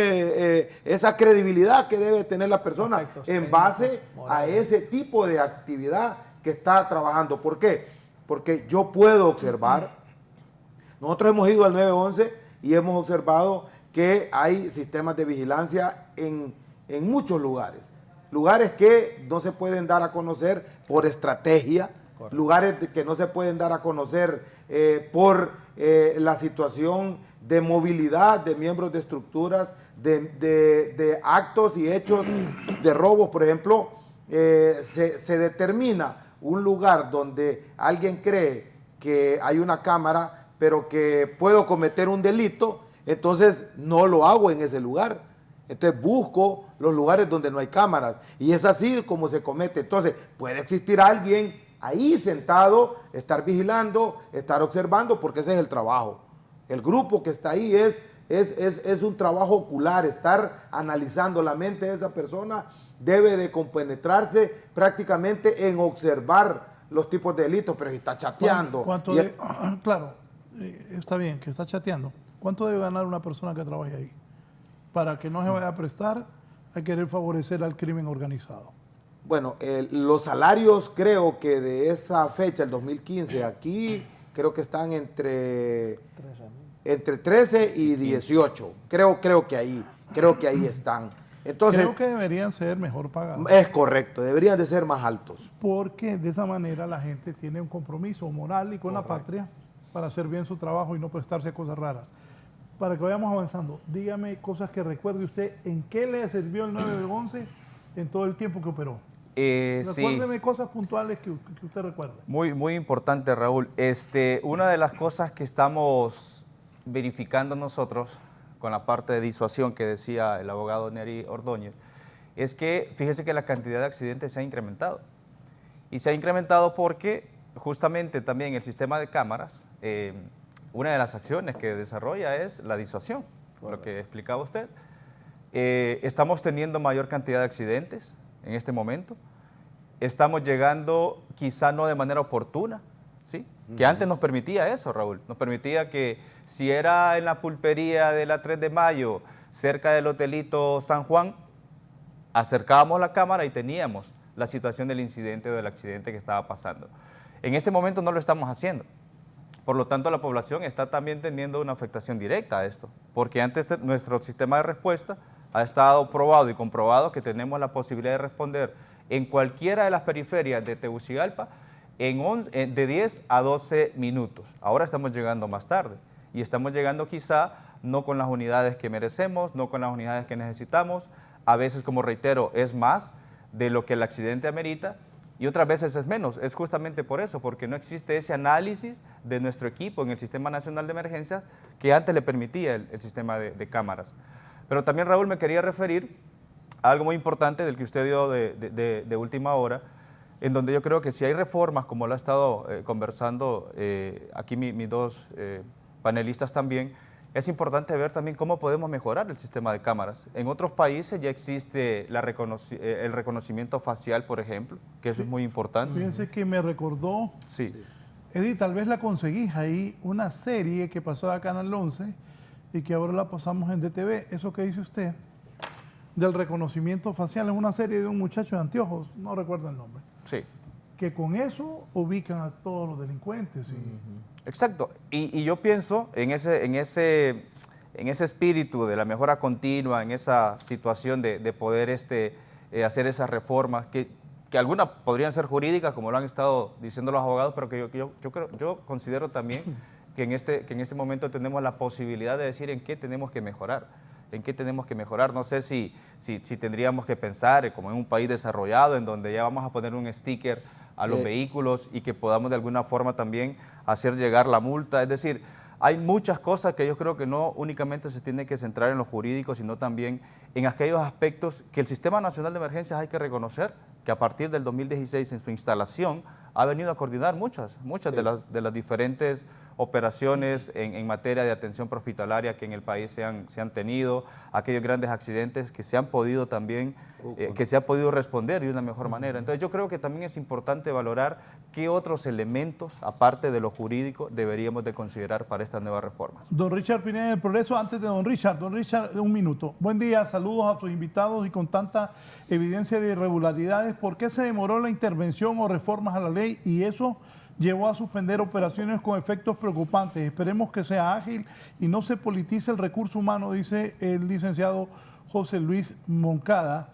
esa credibilidad que debe tener la persona en base a ese tipo de actividad que está trabajando. ¿Por qué? Porque yo puedo observar, nosotros hemos ido al 911 y hemos observado que hay sistemas de vigilancia en muchos lugares. Lugares que no se pueden dar a conocer por estrategia, correcto, lugares que no se pueden dar a conocer por la situación de movilidad de miembros de estructuras, de actos y hechos de robos. Por ejemplo, se determina un lugar donde alguien cree que hay una cámara, pero que puedo cometer un delito, entonces no lo hago en ese lugar. Entonces busco los lugares donde no hay cámaras, y es así como se comete. Entonces puede existir alguien ahí sentado, estar vigilando, estar observando, porque ese es el trabajo. El grupo que está ahí es un trabajo ocular, estar analizando la mente de esa persona, debe de compenetrarse prácticamente en observar los tipos de delitos. Pero si está chateando... Claro, está bien que está chateando. ¿Cuánto debe ganar una persona que trabaje ahí? Para que no se vaya a prestar a querer favorecer al crimen organizado. Bueno, los salarios, creo que de esa fecha, el 2015, aquí creo que están entre 13 y 18. Creo que ahí están. Entonces, creo que deberían ser mejor pagados. Es correcto, deberían de ser más altos. Porque de esa manera la gente tiene un compromiso moral y con la patria para hacer bien su trabajo y no prestarse a cosas raras. Para que vayamos avanzando, dígame cosas que recuerde usted. ¿En qué le sirvió el 911 en todo el tiempo que operó? Recuérdeme cosas puntuales que usted recuerde. Muy importante, Raúl. Una de las cosas que estamos verificando nosotros con la parte de disuasión que decía el abogado Neri Ordóñez, es que fíjese que la cantidad de accidentes se ha incrementado. Y se ha incrementado porque justamente también el sistema de cámaras, una de las acciones que desarrolla es la disuasión, lo que explicaba usted. Estamos teniendo mayor cantidad de accidentes en este momento. Estamos llegando quizá no de manera oportuna, ¿sí? Que antes nos permitía eso, Raúl. Nos permitía que si era en la pulpería de la 3 de Mayo, cerca del hotelito San Juan, acercábamos la cámara y teníamos la situación del incidente o del accidente que estaba pasando. En este momento no lo estamos haciendo. Por lo tanto, la población está también teniendo una afectación directa a esto, porque antes nuestro sistema de respuesta ha estado probado y comprobado que tenemos la posibilidad de responder en cualquiera de las periferias de Tegucigalpa de 10 a 12 minutos. Ahora estamos llegando más tarde y estamos llegando quizá no con las unidades que merecemos, no con las unidades que necesitamos. A veces, como reitero, es más de lo que el accidente amerita, y otras veces es menos. Es justamente por eso, porque no existe ese análisis de nuestro equipo en el Sistema Nacional de Emergencias que antes le permitía el sistema de cámaras. Pero también, Raúl, me quería referir algo muy importante del que usted dio de última hora, en donde yo creo que si hay reformas, como lo ha estado conversando aquí mis dos panelistas también, es importante ver también cómo podemos mejorar el sistema de cámaras. En otros países ya existe el reconocimiento facial, por ejemplo, que eso es muy importante. Fíjense que me recordó, Sí. Edith, tal vez la conseguís ahí, una serie que pasó a Canal 11 y que ahora la pasamos en DTV. Eso que dice usted, del reconocimiento facial, es una serie de un muchacho de anteojos, no recuerdo el nombre. Sí. Que con eso ubican a todos los delincuentes. Exacto, y yo pienso en ese espíritu de la mejora continua, en esa situación de poder hacer esas reformas, que algunas podrían ser jurídicas, como lo han estado diciendo los abogados, pero que yo considero también que en este momento tenemos la posibilidad de decir en qué tenemos que mejorar. No sé si tendríamos que pensar como en un país desarrollado, en donde ya vamos a poner un sticker a los vehículos y que podamos de alguna forma también hacer llegar la multa. Es decir, hay muchas cosas que yo creo que no únicamente se tiene que centrar en lo jurídico, sino también en aquellos aspectos que el Sistema Nacional de Emergencias hay que reconocer, que a partir del 2016 en su instalación ha venido a coordinar muchas de las diferentes operaciones en materia de atención prehospitalaria que en el país se han tenido, aquellos grandes accidentes que se han podido también, que se ha podido responder de una mejor manera. Entonces yo creo que también es importante valorar qué otros elementos, aparte de lo jurídico, deberíamos de considerar para estas nuevas reformas. Don Richard Pineda del Progreso, antes de don Richard, un minuto. Buen día, saludos a sus invitados y con tanta evidencia de irregularidades, ¿por qué se demoró la intervención o reformas a la ley y eso llevó a suspender operaciones con efectos preocupantes? Esperemos que sea ágil y no se politice el recurso humano, dice el licenciado José Luis Moncada.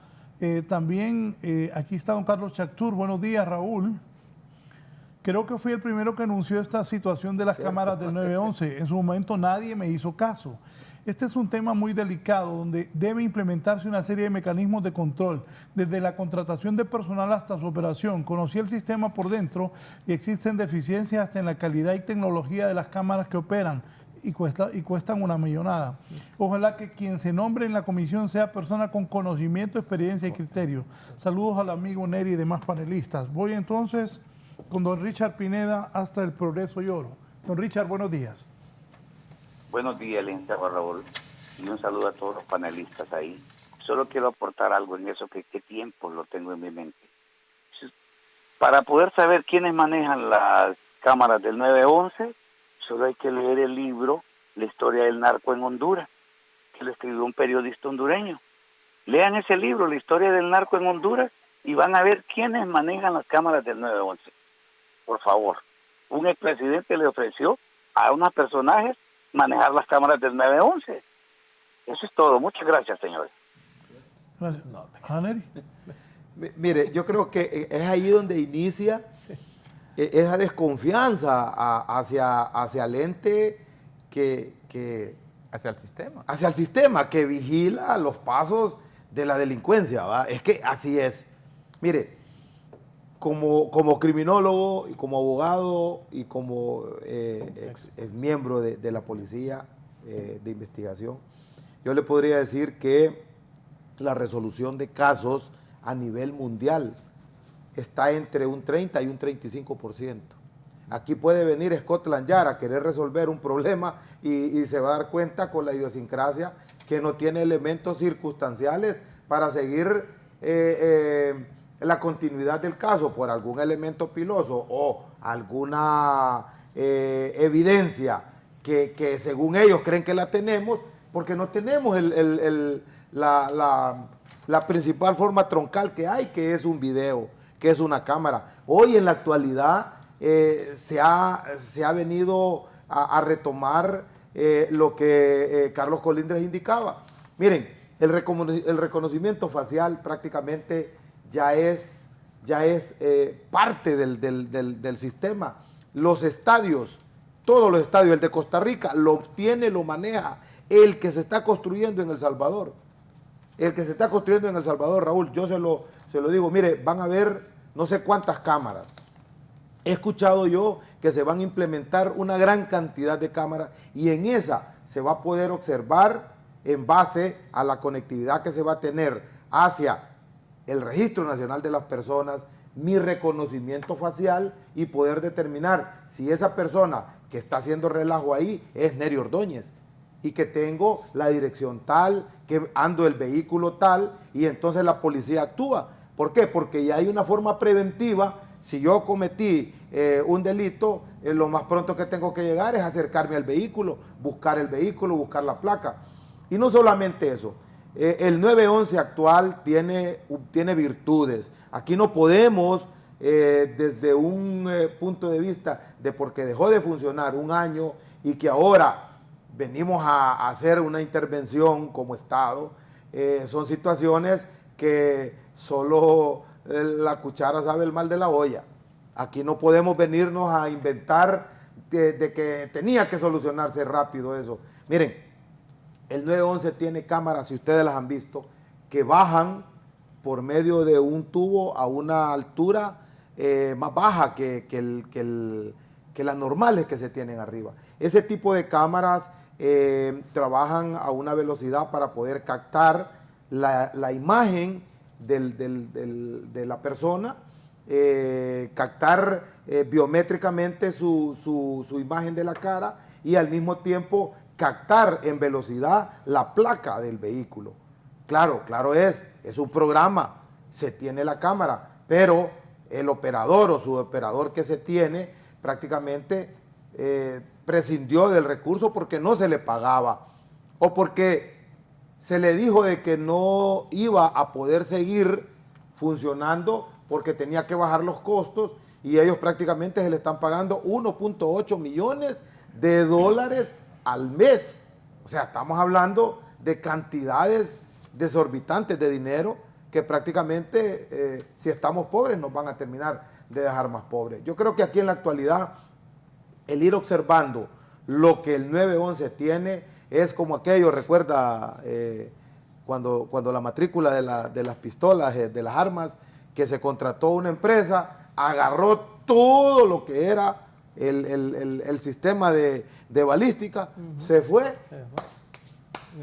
También aquí está don Carlos Chactur. Buenos días, Raúl. Creo que fui el primero que anunció esta situación de las cámaras del 911. En su momento nadie me hizo caso. Este es un tema muy delicado donde debe implementarse una serie de mecanismos de control, desde la contratación de personal hasta su operación. Conocí el sistema por dentro y existen deficiencias hasta en la calidad y tecnología de las cámaras que operan y cuestan una millonada. Ojalá que quien se nombre en la comisión sea persona con conocimiento, experiencia y criterio. Saludos al amigo Neri y demás panelistas. Voy entonces con don Richard Pineda hasta el Progreso y Oro. Don Richard, buenos días. Buenos días, licenciado Raúl, y un saludo a todos los panelistas ahí. Solo quiero aportar algo en eso, que qué tiempo lo tengo en mi mente. Para poder saber quiénes manejan las cámaras del 911, solo hay que leer el libro La historia del narco en Honduras, que lo escribió un periodista hondureño. Lean ese libro, La historia del narco en Honduras, y van a ver quiénes manejan las cámaras del 911. Por favor, un expresidente le ofreció a unos personajes manejar las cámaras del 911. Eso es todo. Muchas gracias, señores. Gracias. ¿Neri? Mire, yo creo que es ahí donde inicia esa desconfianza hacia el ente Hacia el sistema. Hacia el sistema que vigila los pasos de la delincuencia, ¿va? Es que así es. Mire, como criminólogo y como abogado y como ex miembro de la policía de investigación, yo le podría decir que la resolución de casos a nivel mundial está entre un 30 y un 35%. Aquí puede venir Scotland Yard a querer resolver un problema y se va a dar cuenta con la idiosincrasia que no tiene elementos circunstanciales para seguir la continuidad del caso por algún elemento piloso o alguna evidencia que según ellos creen que la tenemos, porque no tenemos la principal forma troncal que hay, que es un video, que es una cámara. Hoy en la actualidad se ha venido a retomar lo que Carlos Colindres indicaba. Miren, el reconocimiento facial prácticamente ya es parte del sistema. Los estadios, todos los estadios, el de Costa Rica, lo maneja el que se está construyendo en El Salvador. El que se está construyendo en El Salvador, Raúl, yo se lo digo, mire, van a ver no sé cuántas cámaras. He escuchado yo que se van a implementar una gran cantidad de cámaras y en esa se va a poder observar en base a la conectividad que se va a tener hacia el Registro Nacional de las Personas, mi reconocimiento facial y poder determinar si esa persona que está haciendo relajo ahí es Nery Ordóñez y que tengo la dirección tal, que ando el vehículo tal, y entonces la policía actúa. ¿Por qué? Porque ya hay una forma preventiva. Si yo cometí un delito, lo más pronto que tengo que llegar es acercarme al vehículo, buscar la placa. Y no solamente eso, el 911 actual tiene virtudes. Aquí no podemos, desde un punto de vista de porque dejó de funcionar un año y que ahora venimos a hacer una intervención como Estado, son situaciones que solo la cuchara sabe el mal de la olla. Aquí no podemos venirnos a inventar de que tenía que solucionarse rápido eso. Miren, el 911 tiene cámaras, si ustedes las han visto, que bajan por medio de un tubo a una altura más baja que las normales que se tienen arriba. Ese tipo de cámaras trabajan a una velocidad para poder captar la imagen de la persona, captar biométricamente su imagen de la cara y al mismo tiempo captar en velocidad la placa del vehículo. Claro es un programa, se tiene la cámara, pero el operador o suboperador que se tiene prácticamente prescindió del recurso porque no se le pagaba o porque se le dijo de que no iba a poder seguir funcionando porque tenía que bajar los costos y ellos prácticamente se le están pagando 1.8 millones de dólares al mes. O sea, estamos hablando de cantidades desorbitantes de dinero que prácticamente si estamos pobres nos van a terminar de dejar más pobres. Yo creo que aquí en la actualidad el ir observando lo que el 911 tiene es como aquello, recuerda cuando la matrícula de las pistolas, de las armas, que se contrató una empresa, agarró todo lo que era el sistema de balística, se fue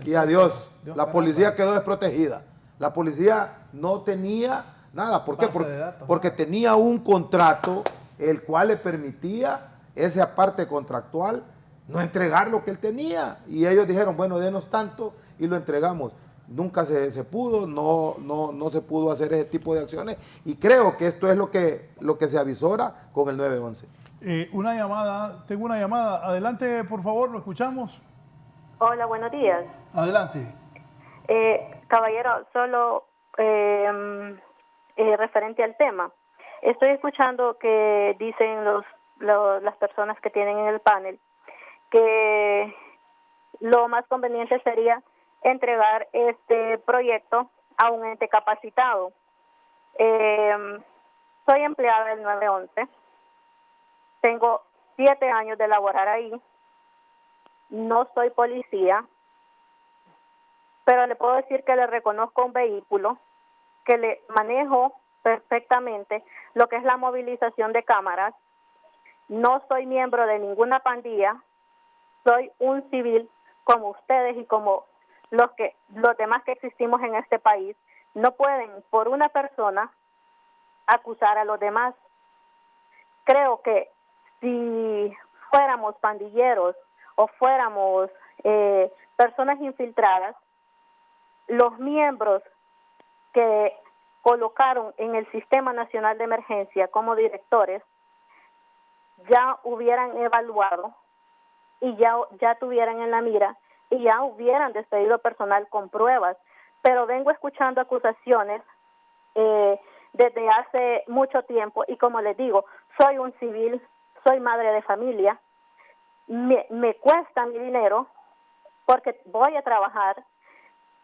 y adiós. La policía quedó desprotegida. La policía no tenía nada. ¿Por qué? Porque tenía un contrato el cual le permitía esa parte contractual no entregar lo que él tenía. Y ellos dijeron, bueno, denos tanto y lo entregamos. Nunca se pudo, no se pudo hacer ese tipo de acciones. Y creo que esto es lo que se avisora con el 911. Tengo una llamada. Adelante, por favor, lo escuchamos. Hola, buenos días. Adelante. Caballero, solo referente al tema. Estoy escuchando que dicen las personas que tienen en el panel que lo más conveniente sería entregar este proyecto a un ente capacitado. Soy empleada del 911. Tengo 7 años de laborar ahí. No soy policía, pero le puedo decir que le reconozco un vehículo, que le manejo perfectamente lo que es la movilización de cámaras. No soy miembro de ninguna pandilla, soy un civil como ustedes y como los demás que existimos en este país. No pueden por una persona acusar a los demás. Creo que si fuéramos pandilleros o fuéramos personas infiltradas, los miembros que colocaron en el Sistema Nacional de Emergencia como directores ya hubieran evaluado y ya tuvieran en la mira y ya hubieran despedido personal con pruebas. Pero vengo escuchando acusaciones desde hace mucho tiempo y como les digo, soy un civil, soy madre de familia, me cuesta mi dinero porque voy a trabajar.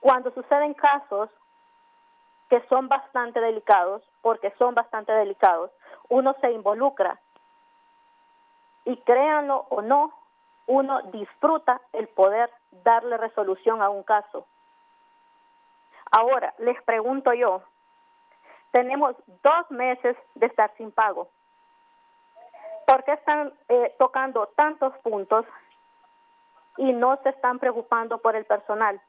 Cuando suceden casos que son bastante delicados, porque son bastante delicados, uno se involucra y créanlo o no, uno disfruta el poder darle resolución a un caso. Ahora, les pregunto yo, tenemos 2 meses de estar sin pago. ¿Por qué están tocando tantos puntos y no se están preocupando por el personal?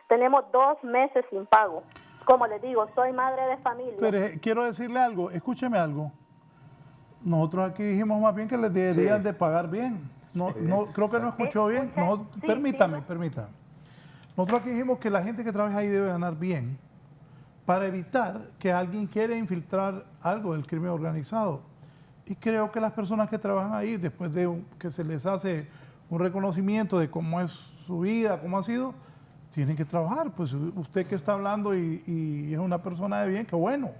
Tenemos 2 meses sin pago. como les digo, soy madre de familia. Pero quiero decirle algo, escúcheme algo. Nosotros aquí dijimos más bien que les deberían de pagar bien. No, creo que no escuchó bien. Permítame. Nosotros aquí dijimos que la gente que trabaja ahí debe ganar bien para evitar que alguien quiera infiltrar algo del crimen organizado. Y creo que las personas que trabajan ahí, después de que se les hace un reconocimiento de cómo es su vida, cómo ha sido, tienen que trabajar. Pues usted que está hablando y es una persona de bien, que bueno,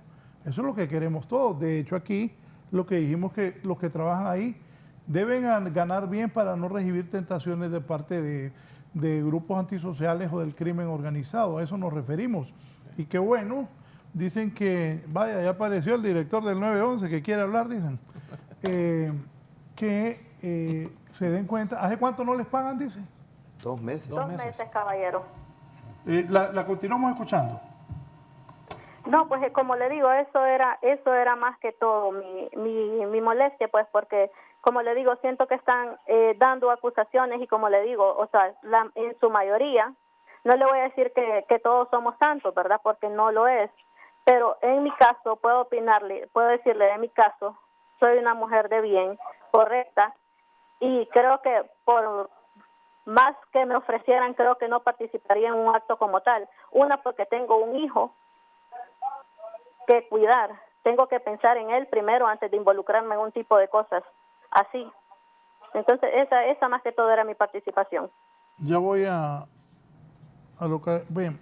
eso es lo que queremos todos. De hecho, aquí lo que dijimos que los que trabajan ahí deben ganar bien para no recibir tentaciones de parte de grupos antisociales o del crimen organizado. A eso nos referimos. Y qué bueno, dicen que, vaya, ya apareció el director del 911 que quiere hablar, dicen, que se den cuenta. ¿Hace cuánto no les pagan, dice? 2 meses. 2 meses, caballero. La continuamos escuchando. No, pues como le digo, eso era más que todo mi molestia, pues porque, como le digo, siento que están dando acusaciones y como le digo, o sea, en su mayoría, no le voy a decir que todos somos santos, ¿verdad? Porque no lo es, pero en mi caso, puedo decirle, en mi caso, soy una mujer de bien, correcta, y creo que por más que me ofrecieran, creo que no participaría en un acto como tal. Una, porque tengo un hijo que cuidar, tengo que pensar en él primero antes de involucrarme en un tipo de cosas así. Entonces esa más que todo era mi participación. Ya voy a lo que... Bien,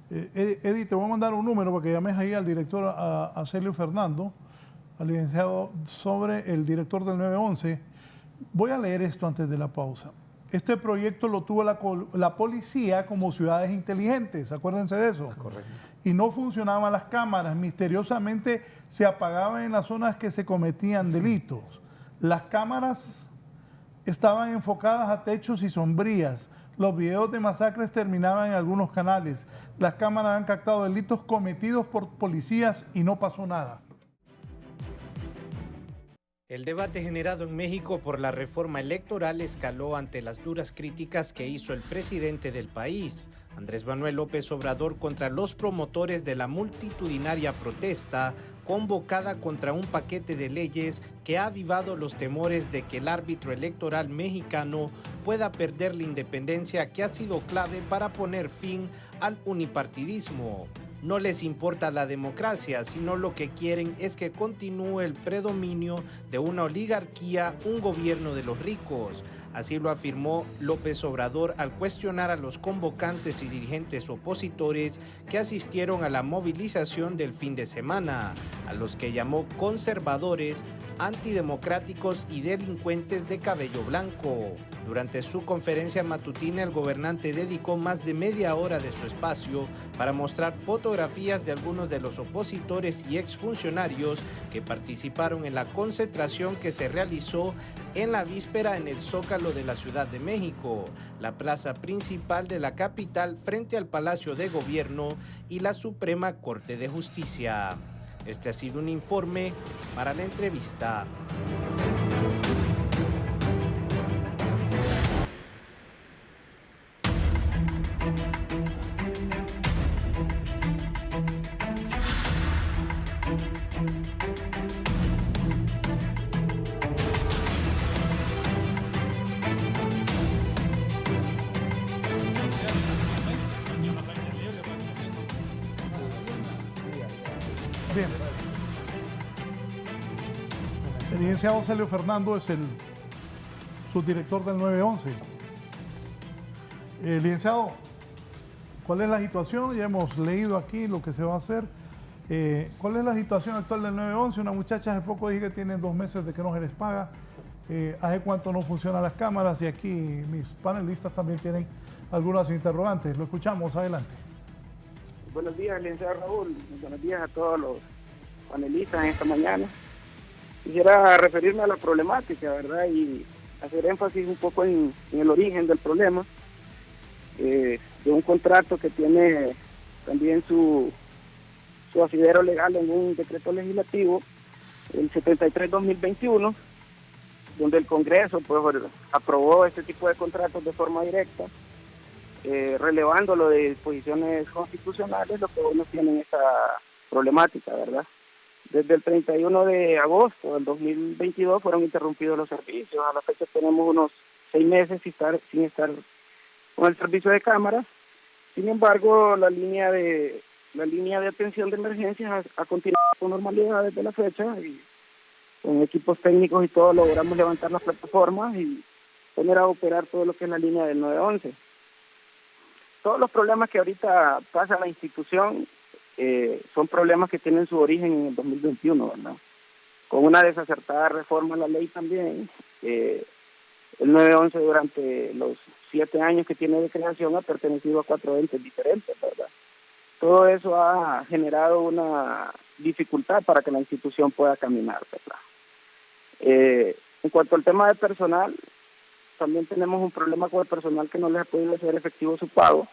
Eddie, te voy a mandar un número para que llames ahí al director, a Celio Fernando, al licenciado, sobre el director del 911. Voy a leer esto antes de la pausa. Este proyecto lo tuvo la policía como ciudades inteligentes, acuérdense de eso. Correcto. Y no funcionaban las cámaras, misteriosamente se apagaban en las zonas que se cometían delitos. Las cámaras estaban enfocadas a techos y sombrías. Los videos de masacres terminaban en algunos canales. Las cámaras han captado delitos cometidos por policías y no pasó nada. El debate generado en México por la reforma electoral escaló ante las duras críticas que hizo el presidente del país, Andrés Manuel López Obrador, contra los promotores de la multitudinaria protesta convocada contra un paquete de leyes que ha avivado los temores de que el árbitro electoral mexicano pueda perder la independencia que ha sido clave para poner fin al unipartidismo. No les importa la democracia, sino lo que quieren es que continúe el predominio de una oligarquía, un gobierno de los ricos. Así lo afirmó López Obrador al cuestionar a los convocantes y dirigentes opositores que asistieron a la movilización del fin de semana, a los que llamó conservadores, antidemocráticos y delincuentes de cabello blanco. Durante su conferencia matutina, el gobernante dedicó más de media hora de su espacio para mostrar fotografías de algunos de los opositores y exfuncionarios que participaron en la concentración que se realizó en la víspera en el Zócalo de la Ciudad de México, la plaza principal de la capital frente al Palacio de Gobierno y la Suprema Corte de Justicia. Este ha sido un informe para la entrevista. Bien. El licenciado Celio Fernando es el subdirector del 911. Licenciado, ¿cuál es la situación? Ya hemos leído aquí lo que se va a hacer. ¿Cuál es la situación actual del 911? Una muchacha hace poco dije que tiene 2 meses de que no se les paga. ¿Hace cuánto no funcionan las cámaras? Y aquí mis panelistas también tienen algunas interrogantes. Lo escuchamos, adelante. Buenos días, licenciado Raúl. Buenos días a todos los panelistas en esta mañana. Quisiera referirme a la problemática, ¿verdad? Y hacer énfasis un poco en el origen del problema, de un contrato que tiene también su asidero legal en un decreto legislativo, el 73-2021, donde el Congreso pues aprobó este tipo de contratos de forma directa, relevándolo de disposiciones constitucionales, lo que hoy nos tienen esta problemática, ¿verdad? Desde el 31 de agosto del 2022 fueron interrumpidos los servicios. A la fecha tenemos unos 6 meses sin estar con el servicio de cámaras. Sin embargo, la línea de atención de emergencias ha continuado con normalidad desde la fecha, y con equipos técnicos y todo logramos levantar las plataformas y poner a operar todo lo que es la línea del 911. Todos los problemas que ahorita pasa la institución son problemas que tienen su origen en el 2021, ¿verdad? Con una desacertada reforma a la ley también, el 911 durante los 7 años que tiene de creación ha pertenecido a 4 entes diferentes, ¿verdad? Todo eso ha generado una dificultad para que la institución pueda caminar, ¿verdad? En cuanto al tema del personal, también tenemos un problema con el personal que no les ha podido hacer efectivo su pago.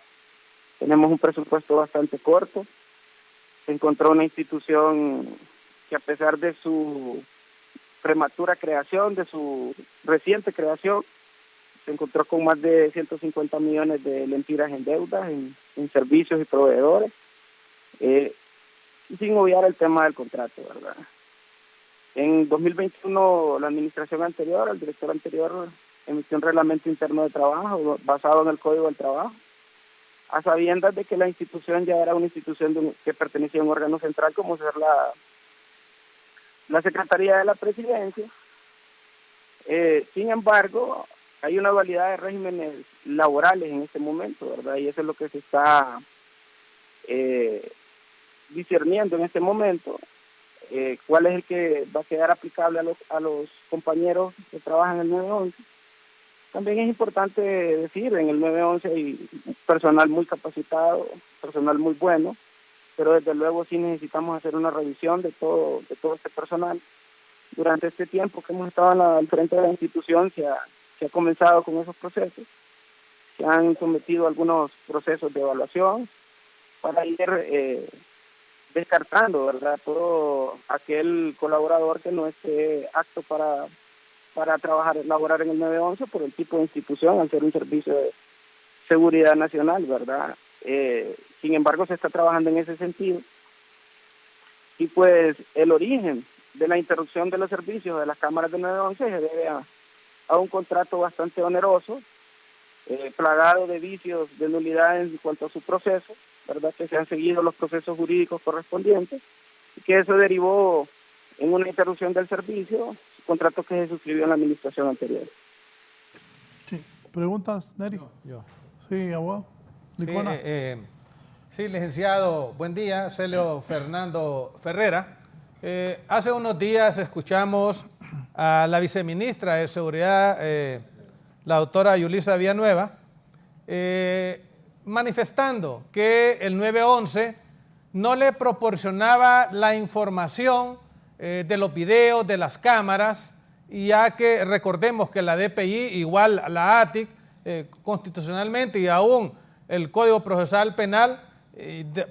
Tenemos un presupuesto bastante corto. Se encontró una institución que, a pesar de su prematura creación, de su reciente creación, se encontró con más de 150 millones de lempiras en deudas, en servicios y proveedores, sin obviar el tema del contrato, ¿verdad? En 2021, la administración anterior, el director anterior, emitió un reglamento interno de trabajo basado en el Código del Trabajo, a sabiendas de que la institución ya era una institución que pertenecía a un órgano central como ser la Secretaría de la Presidencia. Sin embargo, hay una dualidad de regímenes laborales en este momento, ¿verdad? Y eso es lo que se está discerniendo en este momento, cuál es el que va a quedar aplicable a los compañeros que trabajan en el 911. También es importante decir, en el 911 hay personal muy capacitado, personal muy bueno, pero desde luego sí necesitamos hacer una revisión de todo este personal. Durante este tiempo que hemos estado al frente de la institución se ha comenzado con esos procesos, se han sometido a algunos procesos de evaluación para ir descartando, ¿verdad?, todo aquel colaborador que no esté apto para laborar en el 911 por el tipo de institución, al ser un servicio de seguridad nacional, ¿verdad? Sin embargo, se está trabajando en ese sentido. Y pues el origen de la interrupción de los servicios de las cámaras del 911 se debe a un contrato bastante oneroso, plagado de vicios, de nulidades en cuanto a su proceso, ¿verdad?, que se han seguido los procesos jurídicos correspondientes, y que eso derivó en una interrupción del servicio, contrato que se suscribió en la administración anterior. Sí. ¿Preguntas, Neri? Yo. Sí, abogado. Sí, licenciado, buen día. Celio Fernando Ferrera. Hace unos días escuchamos a la viceministra de Seguridad, la doctora Yulisa Villanueva, manifestando que el 911 no le proporcionaba la información de los videos, de las cámaras, y ya que recordemos que la DPI, igual a la ATIC, constitucionalmente y aún el Código Procesal Penal,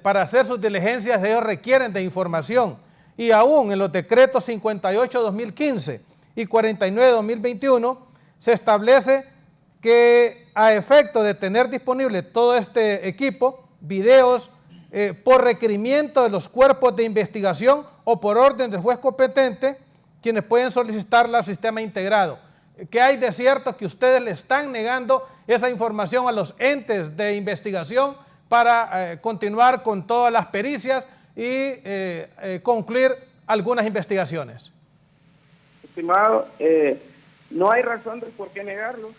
para hacer sus diligencias ellos requieren de información, y aún en los decretos 58-2015 y 49-2021 se establece que a efecto de tener disponible todo este equipo, videos, por requerimiento de los cuerpos de investigación o por orden del juez competente, quienes pueden solicitarla al sistema integrado. ¿Qué hay de cierto que ustedes le están negando esa información a los entes de investigación para continuar con todas las pericias y concluir algunas investigaciones? Estimado, no hay razón de por qué negarlo.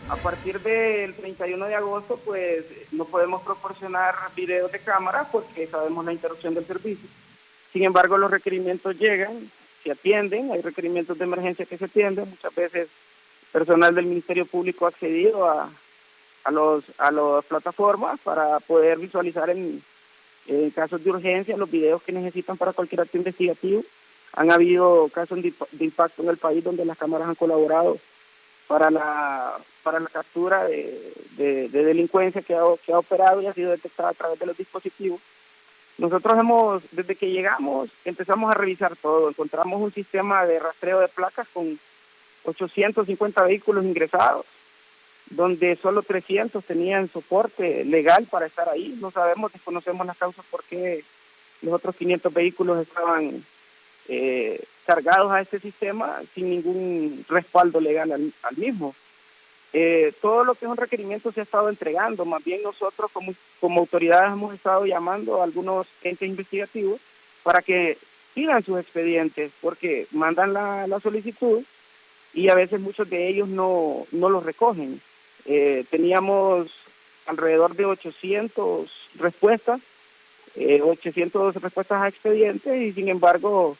A partir del 31 de agosto, pues no podemos proporcionar videos de cámara porque sabemos la interrupción del servicio. Sin embargo, los requerimientos llegan, se atienden, hay requerimientos de emergencia que se atienden. Muchas veces personal del Ministerio Público ha accedido a las plataformas para poder visualizar en casos de urgencia los videos que necesitan para cualquier acto investigativo. Han habido casos de impacto en el país donde las cámaras han colaborado para la captura de delincuencia que ha operado y ha sido detectada a través de los dispositivos. Nosotros desde que llegamos, empezamos a revisar todo. Encontramos un sistema de rastreo de placas con 850 vehículos ingresados, donde solo 300 tenían soporte legal para estar ahí. No sabemos, desconocemos las causas por qué los otros 500 vehículos estaban cargados a este sistema sin ningún respaldo legal al mismo. Todo lo que es un requerimiento se ha estado entregando, más bien nosotros como autoridades hemos estado llamando a algunos entes investigativos para que sigan sus expedientes, porque mandan la solicitud y a veces muchos de ellos no los recogen. Teníamos alrededor de 800 respuestas, 800 respuestas a expedientes, y sin embargo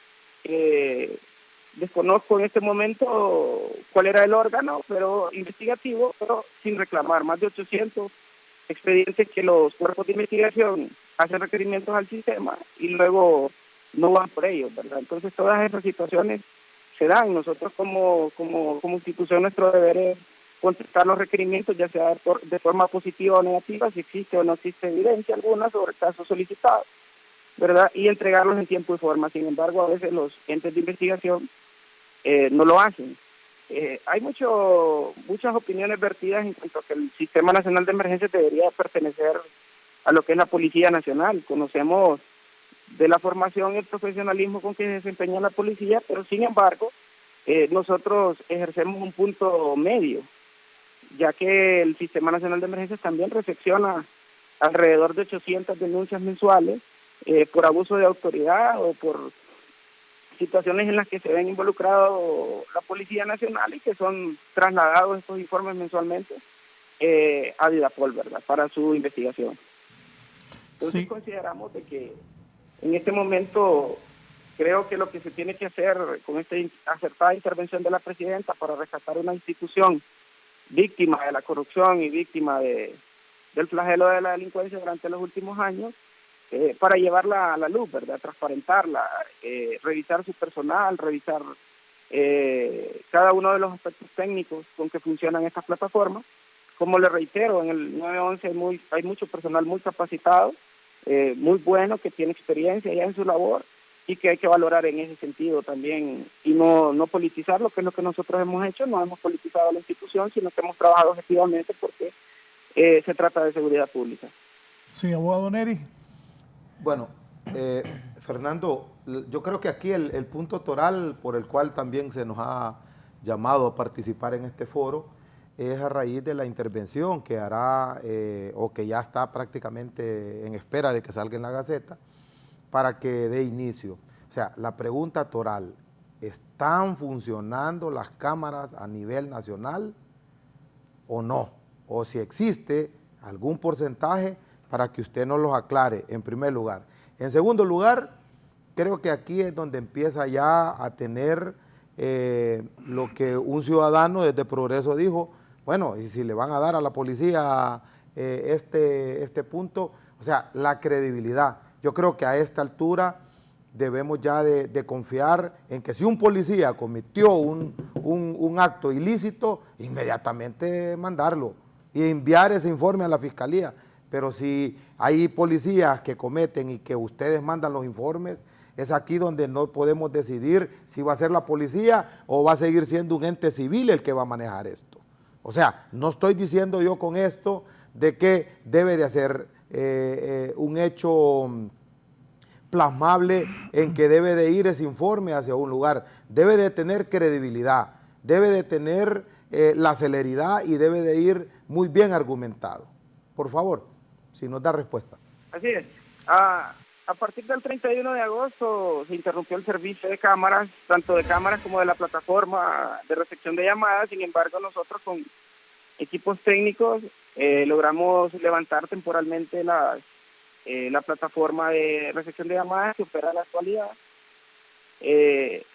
desconozco en este momento cuál era el órgano pero investigativo, pero sin reclamar. Más de 800 expedientes que los cuerpos de investigación hacen requerimientos al sistema y luego no van por ellos, ¿verdad? Entonces todas esas situaciones se dan. Nosotros como institución, nuestro deber es contestar los requerimientos, ya sea de forma positiva o negativa, si existe o no existe evidencia alguna sobre el caso solicitado, ¿verdad? Y entregarlos en tiempo y forma. Sin embargo, a veces los entes de investigación no lo hacen. Hay muchas opiniones vertidas en cuanto a que el Sistema Nacional de Emergencias debería pertenecer a lo que es la Policía Nacional. Conocemos de la formación y el profesionalismo con que se desempeña la policía, pero sin embargo nosotros ejercemos un punto medio, ya que el Sistema Nacional de Emergencias también recepciona alrededor de 800 denuncias mensuales por abuso de autoridad o por situaciones en las que se ven involucrados la Policía Nacional, y que son trasladados estos informes mensualmente a Vidapol, ¿verdad?, para su investigación. Entonces consideramos de que en este momento creo que lo que se tiene que hacer con esta acertada intervención de la presidenta para rescatar una institución víctima de la corrupción y víctima del flagelo de la delincuencia durante los últimos años, para llevarla a la luz, ¿verdad?, transparentarla, revisar su personal, revisar cada uno de los aspectos técnicos con que funcionan estas plataformas. Como le reitero, en el 911 hay mucho personal muy capacitado, muy bueno, que tiene experiencia ya en su labor y que hay que valorar en ese sentido también, y no politizarlo, que es lo que nosotros hemos hecho. No hemos politizado la institución, sino que hemos trabajado objetivamente porque se trata de seguridad pública. Sí, abogado Neri. Bueno, Fernando, yo creo que aquí el punto toral por el cual también se nos ha llamado a participar en este foro es a raíz de la intervención que hará o que ya está prácticamente en espera de que salga en la Gaceta para que dé inicio. O sea, la pregunta toral: ¿están funcionando las cámaras a nivel nacional o no? O si existe algún porcentaje para que usted nos los aclare, en primer lugar. En segundo lugar, creo que aquí es donde empieza ya a tener lo que un ciudadano desde Progreso dijo: bueno, y si le van a dar a la policía este punto, o sea, la credibilidad. Yo creo que a esta altura debemos ya de confiar en que si un policía cometió un acto ilícito, inmediatamente mandarlo y enviar ese informe a la fiscalía. Pero si hay policías que cometen y que ustedes mandan los informes, es aquí donde no podemos decidir si va a ser la policía o va a seguir siendo un ente civil el que va a manejar esto. O sea, no estoy diciendo yo con esto de que debe de hacer un hecho plasmable en que debe de ir ese informe hacia un lugar. Debe de tener credibilidad, debe de tener la celeridad y debe de ir muy bien argumentado. Por favor, si nos da respuesta. Así es. A partir del 31 de agosto se interrumpió el servicio de cámaras, tanto de cámaras como de la plataforma de recepción de llamadas. Sin embargo, nosotros con equipos técnicos logramos levantar temporalmente la plataforma de recepción de llamadas que opera en la actualidad.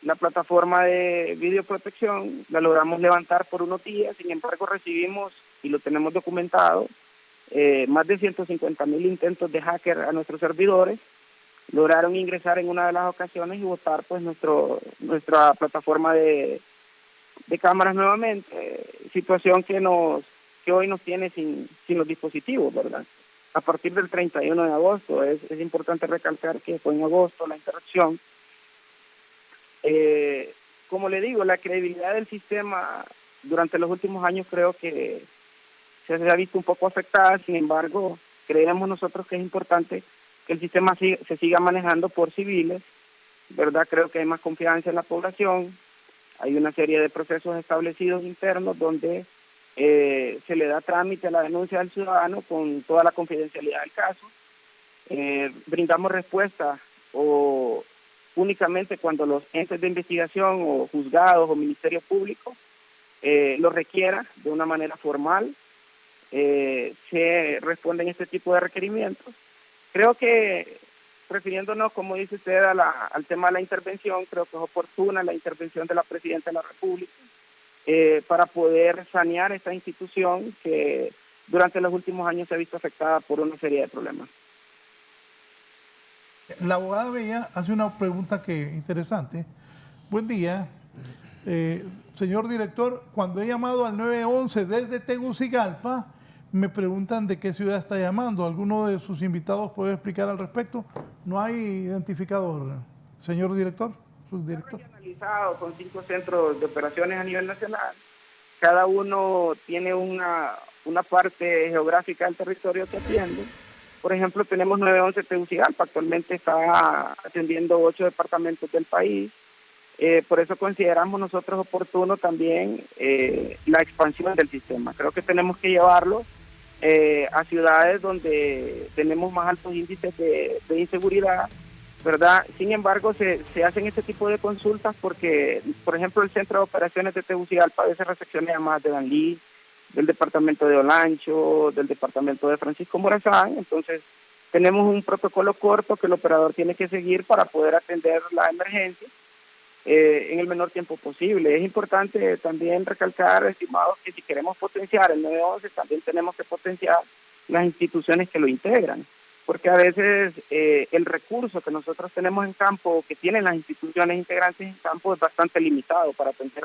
La plataforma de videoprotección la logramos levantar por unos días. Sin embargo, recibimos, y lo tenemos documentado, más de 150,000 intentos de hacker a nuestros servidores. Lograron ingresar en una de las ocasiones y botar pues nuestra plataforma de cámaras nuevamente, situación que hoy nos tiene sin los dispositivos, ¿verdad? A partir del 31 de agosto, es importante recalcar que fue en agosto la interrupción. Como le digo, la credibilidad del sistema durante los últimos años creo que se ha visto un poco afectada. Sin embargo, creemos nosotros que es importante que el sistema se siga manejando por civiles, ¿verdad? Creo que hay más confianza en la población, hay una serie de procesos establecidos internos donde se le da trámite a la denuncia del ciudadano con toda la confidencialidad del caso. Brindamos respuesta o únicamente cuando los entes de investigación o juzgados o ministerios públicos lo requiera de una manera formal. Se responden este tipo de requerimientos. Creo que, refiriéndonos, como dice usted, al tema de la intervención, creo que es oportuna la intervención de la Presidenta de la República para poder sanear esta institución que durante los últimos años se ha visto afectada por una serie de problemas. La abogada Bella hace una pregunta interesante. Buen día. Señor director, cuando he llamado al 911 desde Tegucigalpa, me preguntan de qué ciudad está llamando. ¿Alguno de sus invitados puede explicar al respecto? No hay identificador, señor director, subdirector. Analizado con 5 centros de operaciones a nivel nacional. Cada uno tiene una parte geográfica del territorio que atiende. Por ejemplo, tenemos 911 Tegucigalpa, actualmente está atendiendo 8 departamentos del país. Por eso consideramos nosotros oportuno también la expansión del sistema. Creo que tenemos que llevarlo a ciudades donde tenemos más altos índices de inseguridad, ¿verdad? Sin embargo, se hacen este tipo de consultas porque, por ejemplo, el Centro de Operaciones de Tegucigalpa a veces recepciona llamadas de Danlí, del departamento de Olancho, del departamento de Francisco Morazán. Entonces, tenemos un protocolo corto que el operador tiene que seguir para poder atender la emergencia en el menor tiempo posible. Es importante también recalcar, estimados, que si queremos potenciar el 911, también tenemos que potenciar las instituciones que lo integran, porque a veces el recurso que nosotros tenemos en campo, que tienen las instituciones integrantes en campo, es bastante limitado para atender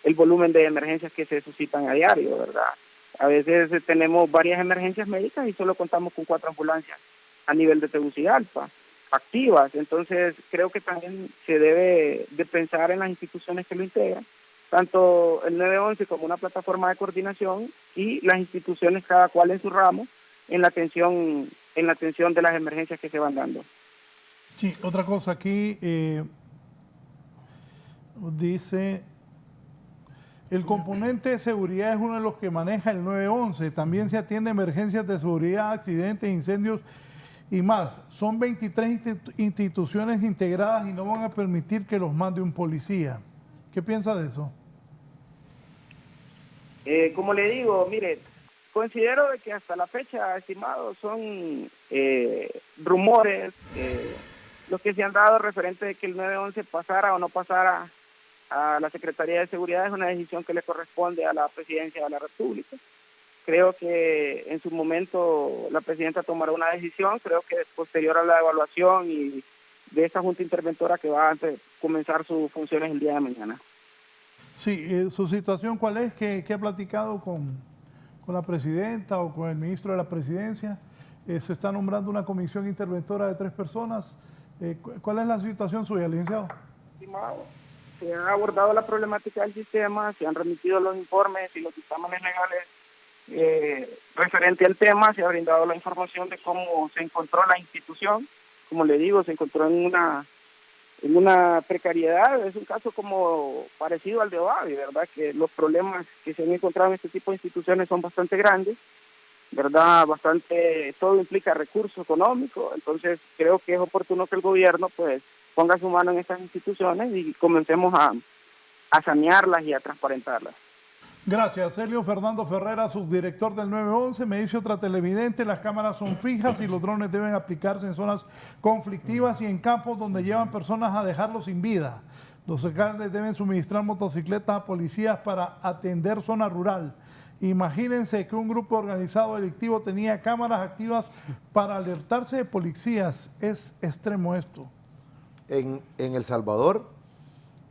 el volumen de emergencias que se suscitan a diario, ¿verdad? A veces tenemos varias emergencias médicas y solo contamos con 4 ambulancias a nivel de Tegucigalpa activas. Entonces creo que también se debe de pensar en las instituciones que lo integran, tanto el 911 como una plataforma de coordinación y las instituciones cada cual en su ramo en la atención de las emergencias que se van dando. Sí, otra cosa aquí dice: el componente de seguridad es uno de los que maneja el 911. También se atiende emergencias de seguridad, accidentes, incendios y más. Son 23 instituciones integradas y no van a permitir que los mande un policía. ¿Qué piensa de eso? Como le digo, mire, considero de que hasta la fecha, estimado, son rumores los que se han dado referente de que el 911 pasara o no pasara a la Secretaría de Seguridad. Es una decisión que le corresponde a la Presidencia de la República. Creo que en su momento la Presidenta tomará una decisión. Creo que posterior a la evaluación y de esta Junta Interventora que va a comenzar sus funciones el día de mañana. Sí, ¿su situación cuál es? ¿Qué ha platicado con la Presidenta o con el Ministro de la Presidencia? Se está nombrando una comisión interventora de 3 personas. ¿Cuál es la situación suya, licenciado? Estimado, se ha abordado la problemática del sistema, se han remitido los informes y los dictámenes legales referente al tema, se ha brindado la información de cómo se encontró la institución. Como le digo, se encontró en una precariedad. Es un caso como parecido al de Ovavi, ¿verdad? Que los problemas que se han encontrado en este tipo de instituciones son bastante grandes, ¿verdad? Todo implica recursos económicos. Entonces creo que es oportuno que el gobierno pues ponga su mano en estas instituciones y comencemos a sanearlas y a transparentarlas. Gracias. Celio Fernando Ferrera, subdirector del 911. Me dice otra televidente: las cámaras son fijas y los drones deben aplicarse en zonas conflictivas y en campos donde llevan personas a dejarlos sin vida. Los alcaldes deben suministrar motocicletas a policías para atender zona rural. Imagínense que un grupo organizado delictivo tenía cámaras activas para alertarse de policías. Es extremo esto. En El Salvador,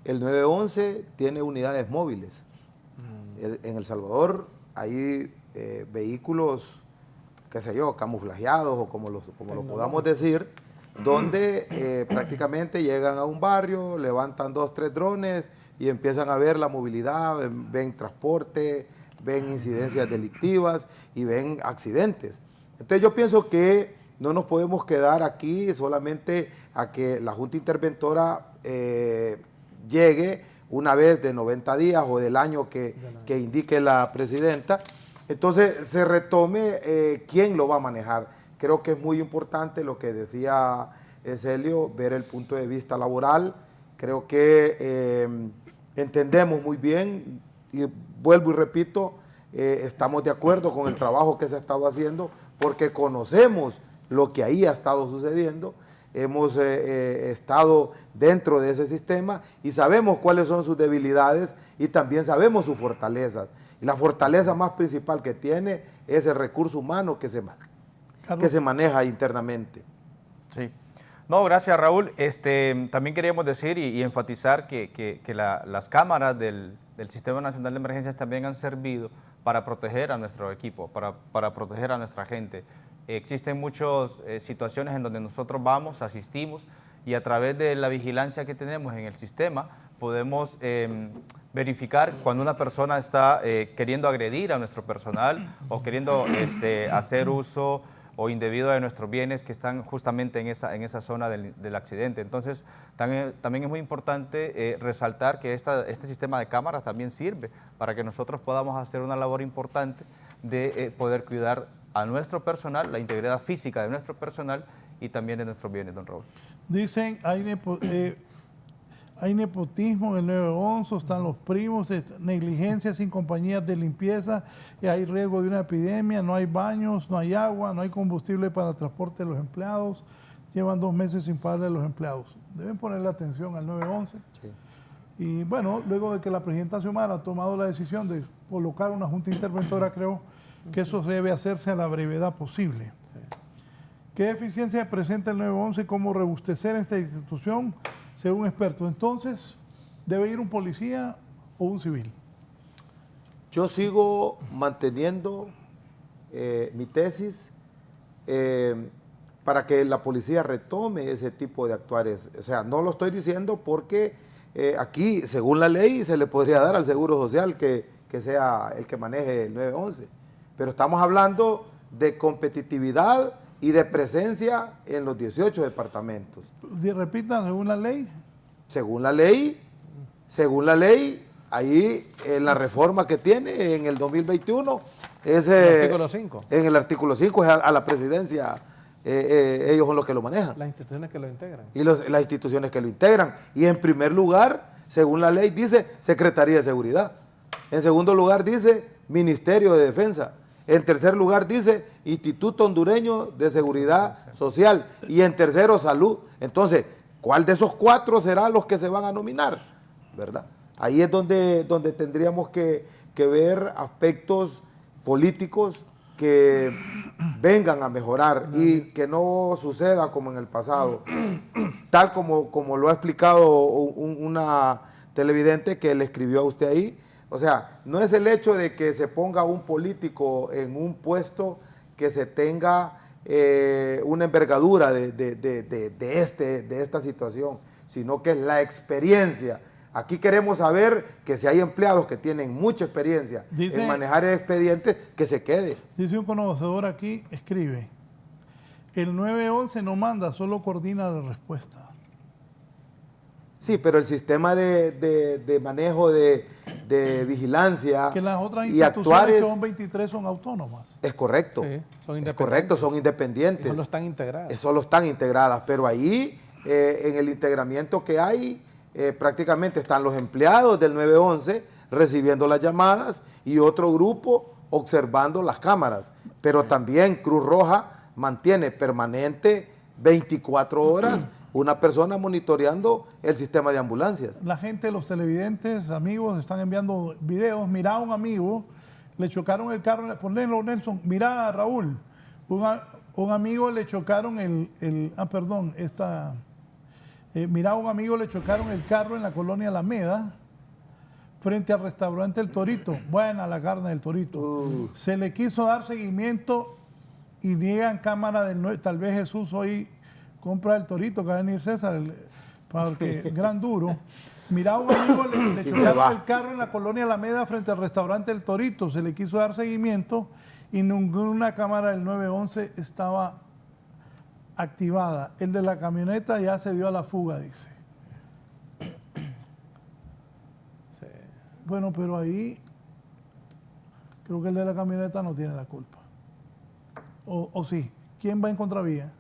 el 911 tiene unidades móviles. En El Salvador hay vehículos, qué sé yo, camuflajeados o como lo podamos decir, donde prácticamente llegan a un barrio, levantan 2 o 3 drones y empiezan a ver la movilidad, ven transporte, ven incidencias delictivas y ven accidentes. Entonces yo pienso que no nos podemos quedar aquí solamente a que la Junta Interventora llegue una vez de 90 días o del año que indique la presidenta. Entonces se retome quién lo va a manejar. Creo que es muy importante lo que decía Celio, ver el punto de vista laboral. Creo que entendemos muy bien, y vuelvo y repito, estamos de acuerdo con el trabajo que se ha estado haciendo porque conocemos lo que ahí ha estado sucediendo, hemos estado dentro de ese sistema y sabemos cuáles son sus debilidades y también sabemos sus fortalezas. Y la fortaleza más principal que tiene es el recurso humano que se maneja internamente. Sí. No, gracias Raúl. También queríamos decir y enfatizar que las cámaras del Sistema Nacional de Emergencias también han servido para proteger a nuestro equipo, para proteger a nuestra gente. Existen muchas situaciones en donde nosotros vamos, asistimos y a través de la vigilancia que tenemos en el sistema podemos verificar cuando una persona está queriendo agredir a nuestro personal o queriendo hacer uso o indebido de nuestros bienes que están justamente en esa zona del accidente. Entonces, también es muy importante resaltar que este sistema de cámaras también sirve para que nosotros podamos hacer una labor importante de poder cuidar a nuestro personal, la integridad física de nuestro personal y también de nuestros bienes, don Raúl. Dicen, hay nepotismo en el 911, están los primos, negligencia sin compañías de limpieza, y hay riesgo de una epidemia, no hay baños, no hay agua, no hay combustible para el transporte de los empleados, llevan 2 meses sin pagarle a los empleados. Deben ponerle atención al 911. Sí. Y bueno, luego de que la presidenta Xiomara ha tomado la decisión de colocar una junta interventora, creo que eso debe hacerse a la brevedad posible. Sí. ¿Qué deficiencia presenta el 911 y cómo robustecer esta institución? Según expertos, entonces, ¿debe ir un policía o un civil? Yo sigo manteniendo mi tesis para que la policía retome ese tipo de actuares. O sea, no lo estoy diciendo porque aquí, según la ley, se le podría dar al Seguro Social que sea el que maneje el 911. Pero estamos hablando de competitividad y de presencia en los 18 departamentos. Repita, según la ley. Según la ley, ahí en la reforma que tiene en el 2021, es, el artículo 5. En el artículo 5 es a la presidencia, ellos son los que lo manejan. Las instituciones que lo integran. Y las instituciones que lo integran. Y en primer lugar, según la ley, dice Secretaría de Seguridad. En segundo lugar dice Ministerio de Defensa. En tercer lugar dice Instituto Hondureño de Seguridad Social. Y en tercero, Salud. Entonces, ¿cuál de esos 4 será los que se van a nominar? ¿Verdad? Ahí es donde tendríamos que ver aspectos políticos que vengan a mejorar y que no suceda como en el pasado. Tal como lo ha explicado una televidente que le escribió a usted ahí. O sea, no es el hecho de que se ponga un político en un puesto que se tenga una envergadura de esta situación, sino que es la experiencia. Aquí queremos saber que si hay empleados que tienen mucha experiencia en manejar el expediente, que se quede. Dice un conocedor aquí, escribe, el 911 no manda, solo coordina la respuesta. Sí, pero el sistema de manejo de vigilancia que las otras y actuares, que son 23 son autónomas. Es correcto, sí, es correcto, son independientes. Solo están integradas. Solo están integradas, pero ahí en el integramiento que hay, prácticamente están los empleados del 911 recibiendo las llamadas y otro grupo observando las cámaras. Pero también Cruz Roja mantiene permanente 24 horas una persona monitoreando el sistema de ambulancias. La gente, los televidentes, amigos, están enviando videos. Mira a un amigo, le chocaron el carro, ponelo Nelson, mira a Raúl, un amigo le chocaron mira a un amigo le chocaron el carro en la colonia Alameda, frente al restaurante El Torito. Buena la carne del Torito. Se le quiso dar seguimiento y niegan cámara del 9, tal vez Jesús hoy compra el Torito, que va a venir César, porque gran duro. Mira, un amigo le chocaron el carro en la colonia Alameda frente al restaurante El Torito. Se le quiso dar seguimiento y ninguna cámara del 911 estaba activada. El de la camioneta ya se dio a la fuga, dice. Sí. Bueno, pero ahí creo que el de la camioneta no tiene la culpa. O sí. ¿Quién va en contravía?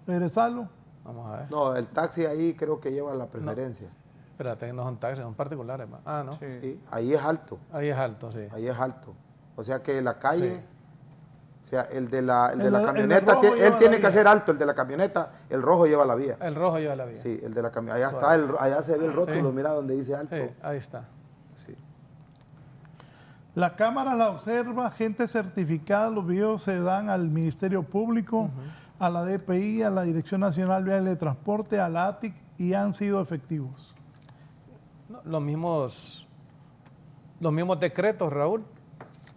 ¿Regresarlo? Vamos a ver. No, el taxi ahí creo que lleva la preferencia. No. Espérate, no son taxis, son particulares. Ah, ¿no? Sí, ahí es alto. Ahí es alto, sí. Ahí es alto. O sea que la calle, o sea, el de la camioneta, él tiene que hacer alto, el de la camioneta, el rojo lleva la vía. El rojo lleva la vía. Sí, el de la camioneta, allá está, allá se ve el rótulo, mira donde dice alto. Sí, ahí está. Sí. La Cámara la observa, gente certificada, los videos se dan al Ministerio Público, a la DPI, a la Dirección Nacional Vial de Transporte, a la ATIC y han sido efectivos. Los mismos decretos, Raúl,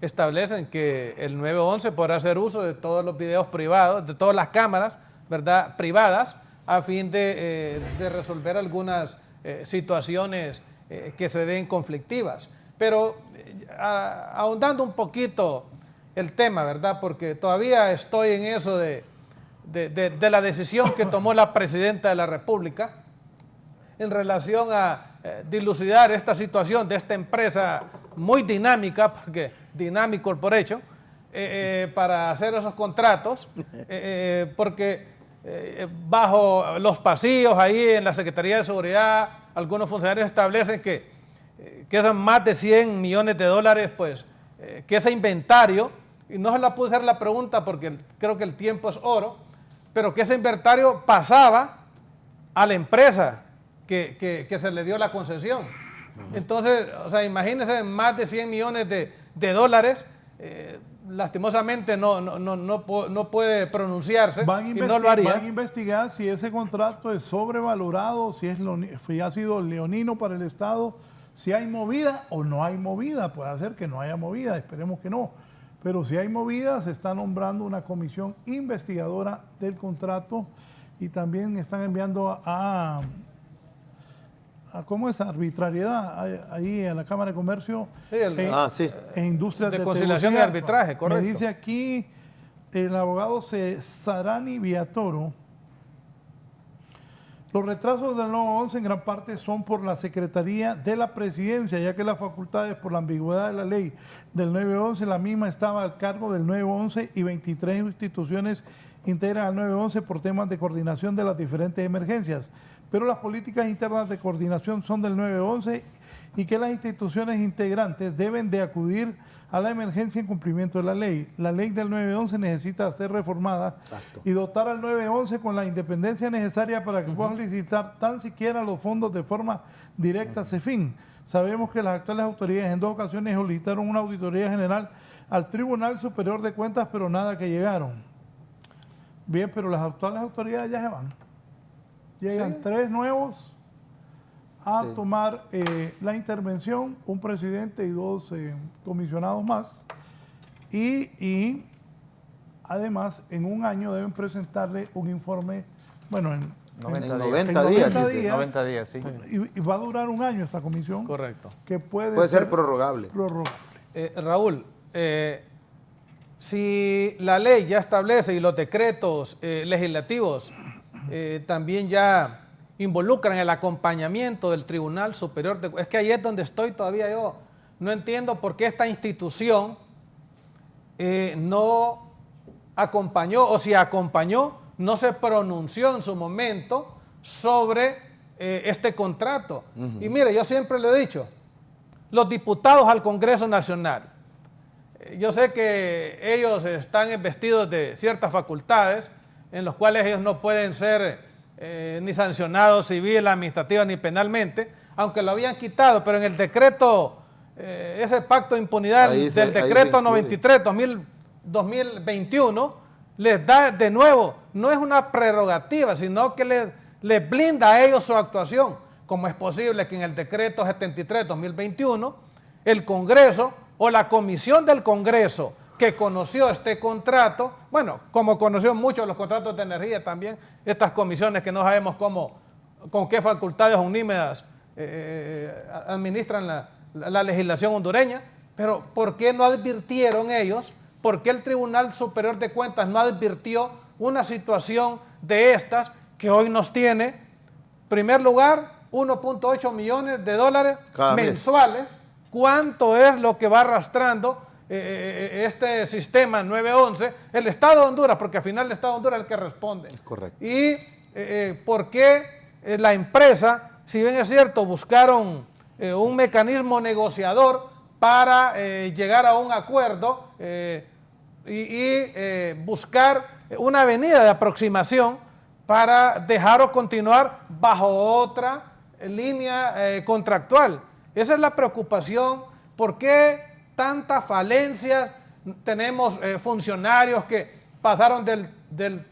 establecen que el 911 podrá hacer uso de todos los videos privados, de todas las cámaras, ¿verdad?, privadas, a fin de resolver algunas situaciones que se den conflictivas. Pero ahondando un poquito el tema, ¿verdad?, porque todavía estoy en eso de la decisión que tomó la Presidenta de la República en relación a dilucidar esta situación de esta empresa muy dinámica, porque Dynamic Corporation, para hacer esos contratos, porque bajo los pasillos ahí en la Secretaría de Seguridad, algunos funcionarios establecen que son más de 100 millones de dólares, pues, que ese inventario, y no se la pude hacer la pregunta porque creo que el tiempo es oro, pero que ese inventario pasaba a la empresa que se le dio la concesión. Entonces, o sea, imagínense, más de 100 millones de dólares, lastimosamente no puede pronunciarse y no lo haría. Van a investigar si ese contrato es sobrevalorado, si ha sido leonino para el Estado, si hay movida o no hay movida. Puede ser que no haya movida, esperemos que no. Pero si hay movida, se está nombrando una comisión investigadora del contrato y también están enviando ¿cómo es? Arbitrariedad ahí a la Cámara de Comercio e Industrias de conciliación y arbitraje, correcto. Me dice aquí el abogado Sarani Viatoro: los retrasos del 911 en gran parte son por la Secretaría de la Presidencia, ya que las facultades por la ambigüedad de la ley del 911, la misma estaba al cargo del 911 y 23 instituciones integran al 911 por temas de coordinación de las diferentes emergencias. Pero las políticas internas de coordinación son del 911 y que las instituciones integrantes deben de acudir a la emergencia en cumplimiento de la ley. La ley del 911 necesita ser reformada. Exacto. Y dotar al 911 con la independencia necesaria para que puedan licitar tan siquiera los fondos de forma directa a ese fin. Sabemos que las actuales autoridades en 2 ocasiones solicitaron una auditoría general al Tribunal Superior de Cuentas, pero nada que llegaron. Bien, pero las actuales autoridades ya se van. Llegan 3 nuevos a tomar la intervención, un presidente y 2 comisionados más. Y además, en un año deben presentarle un informe, bueno, en 90 días. 90 días, sí. Y va a durar un año esta comisión. Correcto. Que puede ser prorrogable. Raúl, si la ley ya establece y los decretos legislativos también ya involucran el acompañamiento del Tribunal Superior de... Es que ahí es donde estoy todavía yo. No entiendo por qué esta institución no acompañó, o si acompañó, no se pronunció en su momento sobre este contrato. Y mire, yo siempre le he dicho, los diputados al Congreso Nacional, yo sé que ellos están investidos de ciertas facultades en los cuales ellos no pueden ser ni sancionados civil, administrativa ni penalmente, aunque lo habían quitado, pero en el decreto, ese pacto de impunidad del decreto 93-2021, les da de nuevo, no es una prerrogativa, sino que les blinda a ellos su actuación. ¿Cómo es posible que en el decreto 73-2021 el Congreso o la comisión del Congreso que conoció este contrato, bueno, como conoció muchos los contratos de energía también, estas comisiones que no sabemos con qué facultades omnímodas administran la legislación hondureña, pero ¿por qué no advirtieron ellos? ¿Por qué el Tribunal Superior de Cuentas no advirtió una situación de estas que hoy nos tiene, en primer lugar, 1.8 millones de dólares mensuales? ¿Cuánto es lo que va arrastrando este sistema 911? El Estado de Honduras, porque al final el Estado de Honduras es el que responde. Es correcto. ¿Y por qué la empresa, si bien es cierto, buscaron un mecanismo negociador para llegar a un acuerdo y buscar una avenida de aproximación para dejar o continuar bajo otra línea contractual? Esa es la preocupación. ¿Por qué tantas falencias? Tenemos funcionarios que pasaron del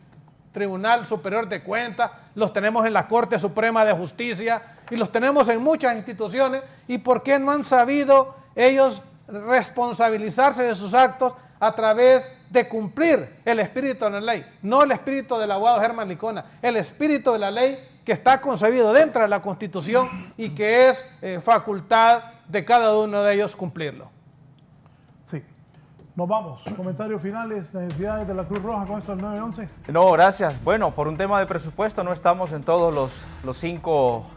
Tribunal Superior de Cuentas, los tenemos en la Corte Suprema de Justicia y los tenemos en muchas instituciones. ¿Y por qué no han sabido ellos responsabilizarse de sus actos a través de cumplir el espíritu de la ley? No el espíritu del abogado Germán Licona, el espíritu de la ley que está concebido dentro de la Constitución y que es facultad de cada uno de ellos cumplirlo. Sí. Nos vamos. Comentarios finales, necesidades de la Cruz Roja con esto del 911. No, gracias. Bueno, por un tema de presupuesto no estamos en todos los 5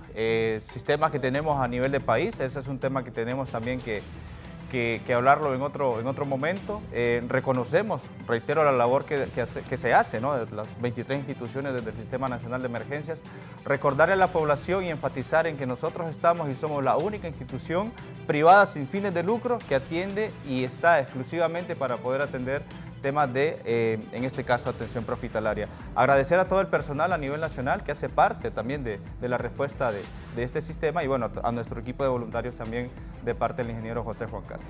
sistemas que tenemos a nivel de país. Ese es un tema que tenemos también que hablarlo en otro momento. Reconocemos, reitero, la labor que se hace, ¿no?, de las 23 instituciones del Sistema Nacional de Emergencias. Recordarle a la población y enfatizar en que nosotros estamos y somos la única institución privada sin fines de lucro que atiende y está exclusivamente para poder atender temas de, en este caso, atención prehospitalaria. Agradecer a todo el personal a nivel nacional que hace parte también de la respuesta de este sistema y bueno, a nuestro equipo de voluntarios también de parte del ingeniero José Juan Castro.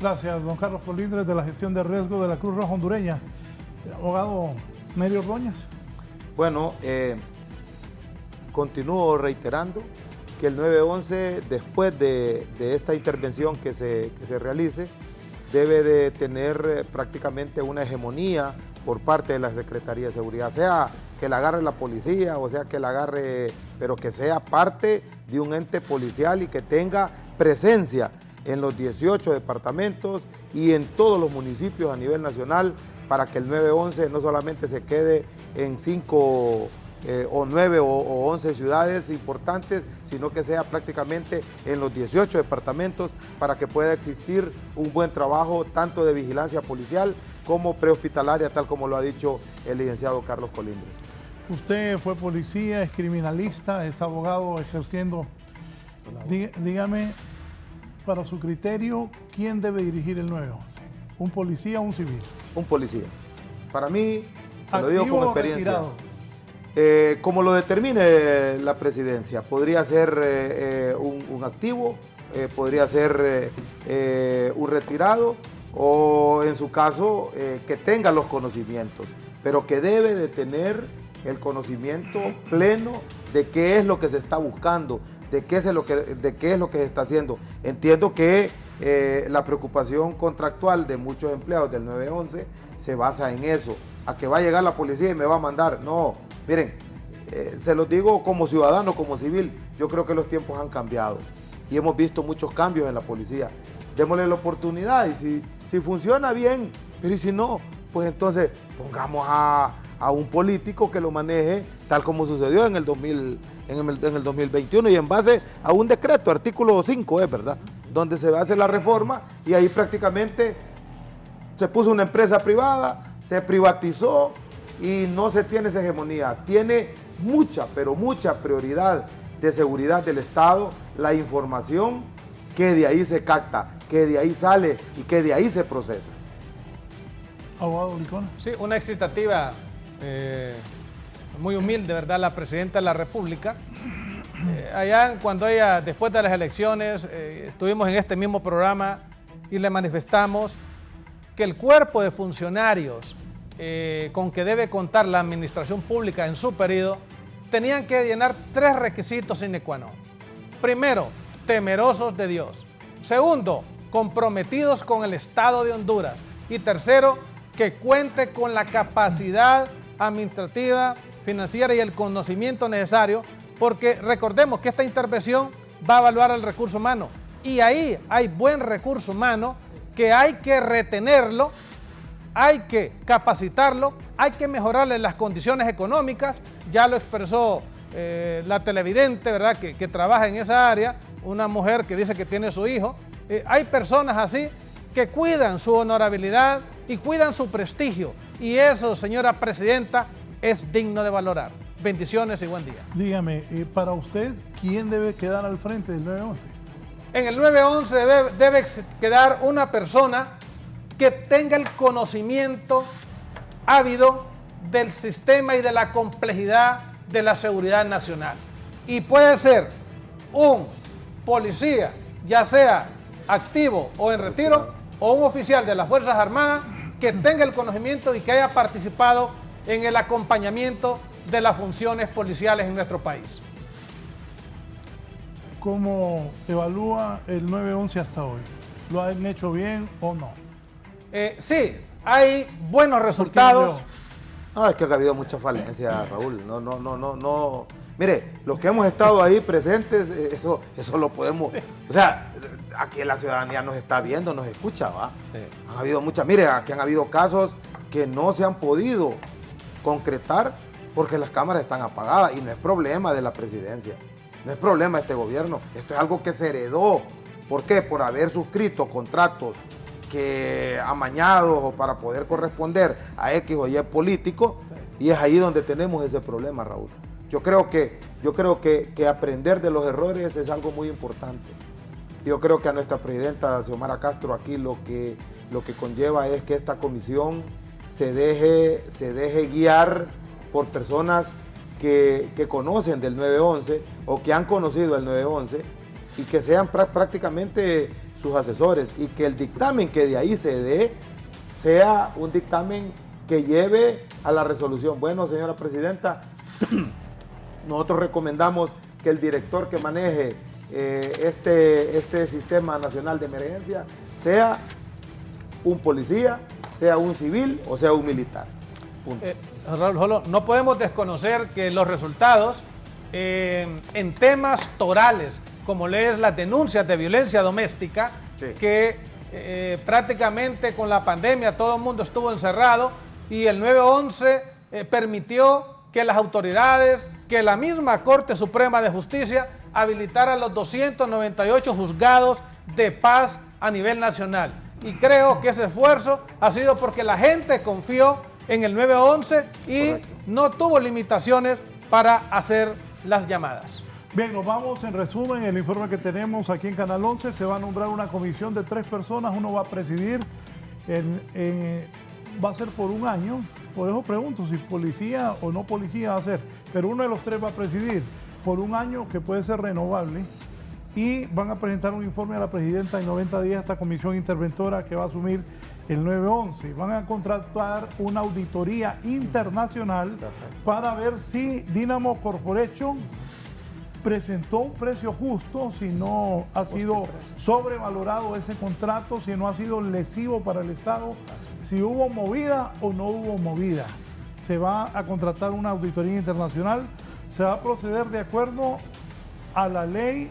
Gracias, don Carlos Colindres, de la gestión de riesgo de la Cruz Roja hondureña. Abogado Nerio Ordóñez. Bueno, continúo reiterando que el 911, después de esta intervención que se realice, debe de tener prácticamente una hegemonía por parte de la Secretaría de Seguridad, sea que la agarre la policía o sea que la agarre, pero que sea parte de un ente policial y que tenga presencia en los 18 departamentos y en todos los municipios a nivel nacional para que el 911 no solamente se quede en 5 o 9 o 11 ciudades importantes, sino que sea prácticamente en los 18 departamentos para que pueda existir un buen trabajo tanto de vigilancia policial como prehospitalaria, tal como lo ha dicho el licenciado Carlos Colindres. Usted fue policía, es criminalista, es abogado ejerciendo. Dígame, para su criterio, ¿quién debe dirigir el 911? ¿Un policía o un civil? Un policía. Para mí, se lo digo como experiencia. Retirado. Como lo determine la presidencia, podría ser un activo, podría ser un retirado o en su caso que tenga los conocimientos, pero que debe de tener el conocimiento pleno de qué es lo que se está buscando, de qué es lo que se está haciendo. Entiendo que la preocupación contractual de muchos empleados del 911 se basa en eso, a que va a llegar la policía y me va a mandar. No, miren, se los digo como ciudadano, como civil, yo creo que los tiempos han cambiado y hemos visto muchos cambios en la policía. Démosle la oportunidad y si funciona bien, pero y si no, pues entonces pongamos a un político que lo maneje tal como sucedió en el 2021 y en base a un decreto, artículo 5, es verdad, donde se hace la reforma y ahí prácticamente se puso una empresa privada, se privatizó y no se tiene esa hegemonía. Tiene mucha, pero mucha prioridad de seguridad del Estado, la información que de ahí se capta, que de ahí sale y que de ahí se procesa. Abogado Licona. Sí, una excitativa, muy humilde, ¿verdad?, la presidenta de la República. Allá cuando ella, después de las elecciones, estuvimos en este mismo programa y le manifestamos que el cuerpo de funcionarios con que debe contar la administración pública en su periodo tenían que llenar 3 requisitos sine qua non. Primero, temerosos de Dios. Segundo, comprometidos con el Estado de Honduras. Y tercero, que cuente con la capacidad administrativa, financiera y el conocimiento necesario, porque recordemos que esta intervención va a evaluar el recurso humano. Y ahí hay buen recurso humano que hay que retenerlo, hay que capacitarlo, hay que mejorarle las condiciones económicas. Ya lo expresó la televidente, ¿verdad?, que trabaja en esa área, una mujer que dice que tiene su hijo. Hay personas así que cuidan su honorabilidad y cuidan su prestigio. Y eso, señora presidenta, es digno de valorar. Bendiciones y buen día. Dígame, para usted, ¿quién debe quedar al frente del 911? En el 911 debe quedar una persona que tenga el conocimiento ávido del sistema y de la complejidad de la seguridad nacional. Y puede ser un policía, ya sea activo o en retiro, o un oficial de las Fuerzas Armadas que tenga el conocimiento y que haya participado en el acompañamiento de las funciones policiales en nuestro país. ¿Cómo evalúa el 911 hasta hoy? ¿Lo han hecho bien o no? Sí, hay buenos resultados. No, es que ha habido mucha falencia, Raúl. No. Mire, los que hemos estado ahí presentes, eso lo podemos... O sea, aquí la ciudadanía nos está viendo, nos escucha, ¿va? Sí. Han habido muchas... Mire, aquí han habido casos que no se han podido concretar porque las cámaras están apagadas y no es problema de la presidencia, no es problema de este gobierno. Esto es algo que se heredó. ¿Por qué? Por haber suscrito contratos que amañados o para poder corresponder a X o Y político, y es ahí donde tenemos ese problema, Raúl. Yo creo que aprender de los errores es algo muy importante. Yo creo que a nuestra presidenta Xiomara Castro aquí lo que conlleva es que esta comisión se deje guiar por personas que conocen del 911 o que han conocido el 911 y que sean prácticamente sus asesores, y que el dictamen que de ahí se dé sea un dictamen que lleve a la resolución. Bueno, señora presidenta, nosotros recomendamos que el director que maneje este Sistema Nacional de Emergencia sea un policía, sea un civil o sea un militar. Raúl, no podemos desconocer que los resultados en temas torales, como lees las denuncias de violencia doméstica, sí, que prácticamente con la pandemia todo el mundo estuvo encerrado y el 911 permitió que las autoridades, que la misma Corte Suprema de Justicia habilitara los 298 juzgados de paz a nivel nacional. Y creo que ese esfuerzo ha sido porque la gente confió en el 911 y correcto, no tuvo limitaciones para hacer las llamadas. Bien, nos vamos en resumen. El informe que tenemos aquí en Canal 11, se va a nombrar una comisión de 3 personas, uno va a presidir, va a ser por un año, por eso pregunto si policía o no policía va a ser, pero uno de los 3 va a presidir por un año que puede ser renovable, y van a presentar un informe a la presidenta en 90 días, esta comisión interventora que va a asumir el 911. Van a contratar una auditoría internacional para ver si Dynamo Corporation presentó un precio justo, si no ha sido sobrevalorado ese contrato, si no ha sido lesivo para el Estado, si hubo movida o no hubo movida. Se va a contratar una auditoría internacional, se va a proceder de acuerdo a la ley,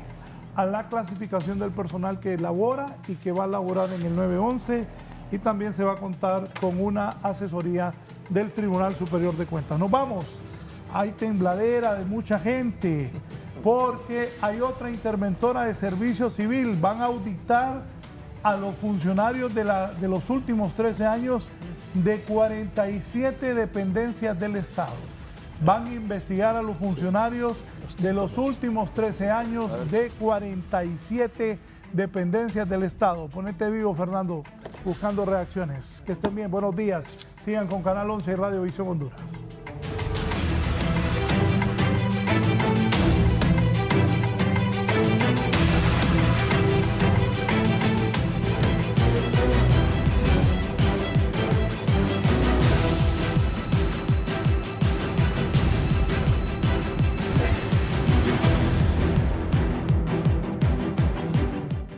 a la clasificación del personal que elabora y que va a laborar en el 911, y también se va a contar con una asesoría del Tribunal Superior de Cuentas. Nos vamos. Hay tembladera de mucha gente porque hay otra interventora de servicio civil. Van a auditar a los funcionarios de los últimos 13 años de 47 dependencias del Estado. Van a investigar a los funcionarios de los últimos 13 años de 47 dependencias del Estado. Ponete vivo, Fernando, buscando reacciones. Que estén bien, buenos días. Sigan con Canal 11 y Radio Visión Honduras.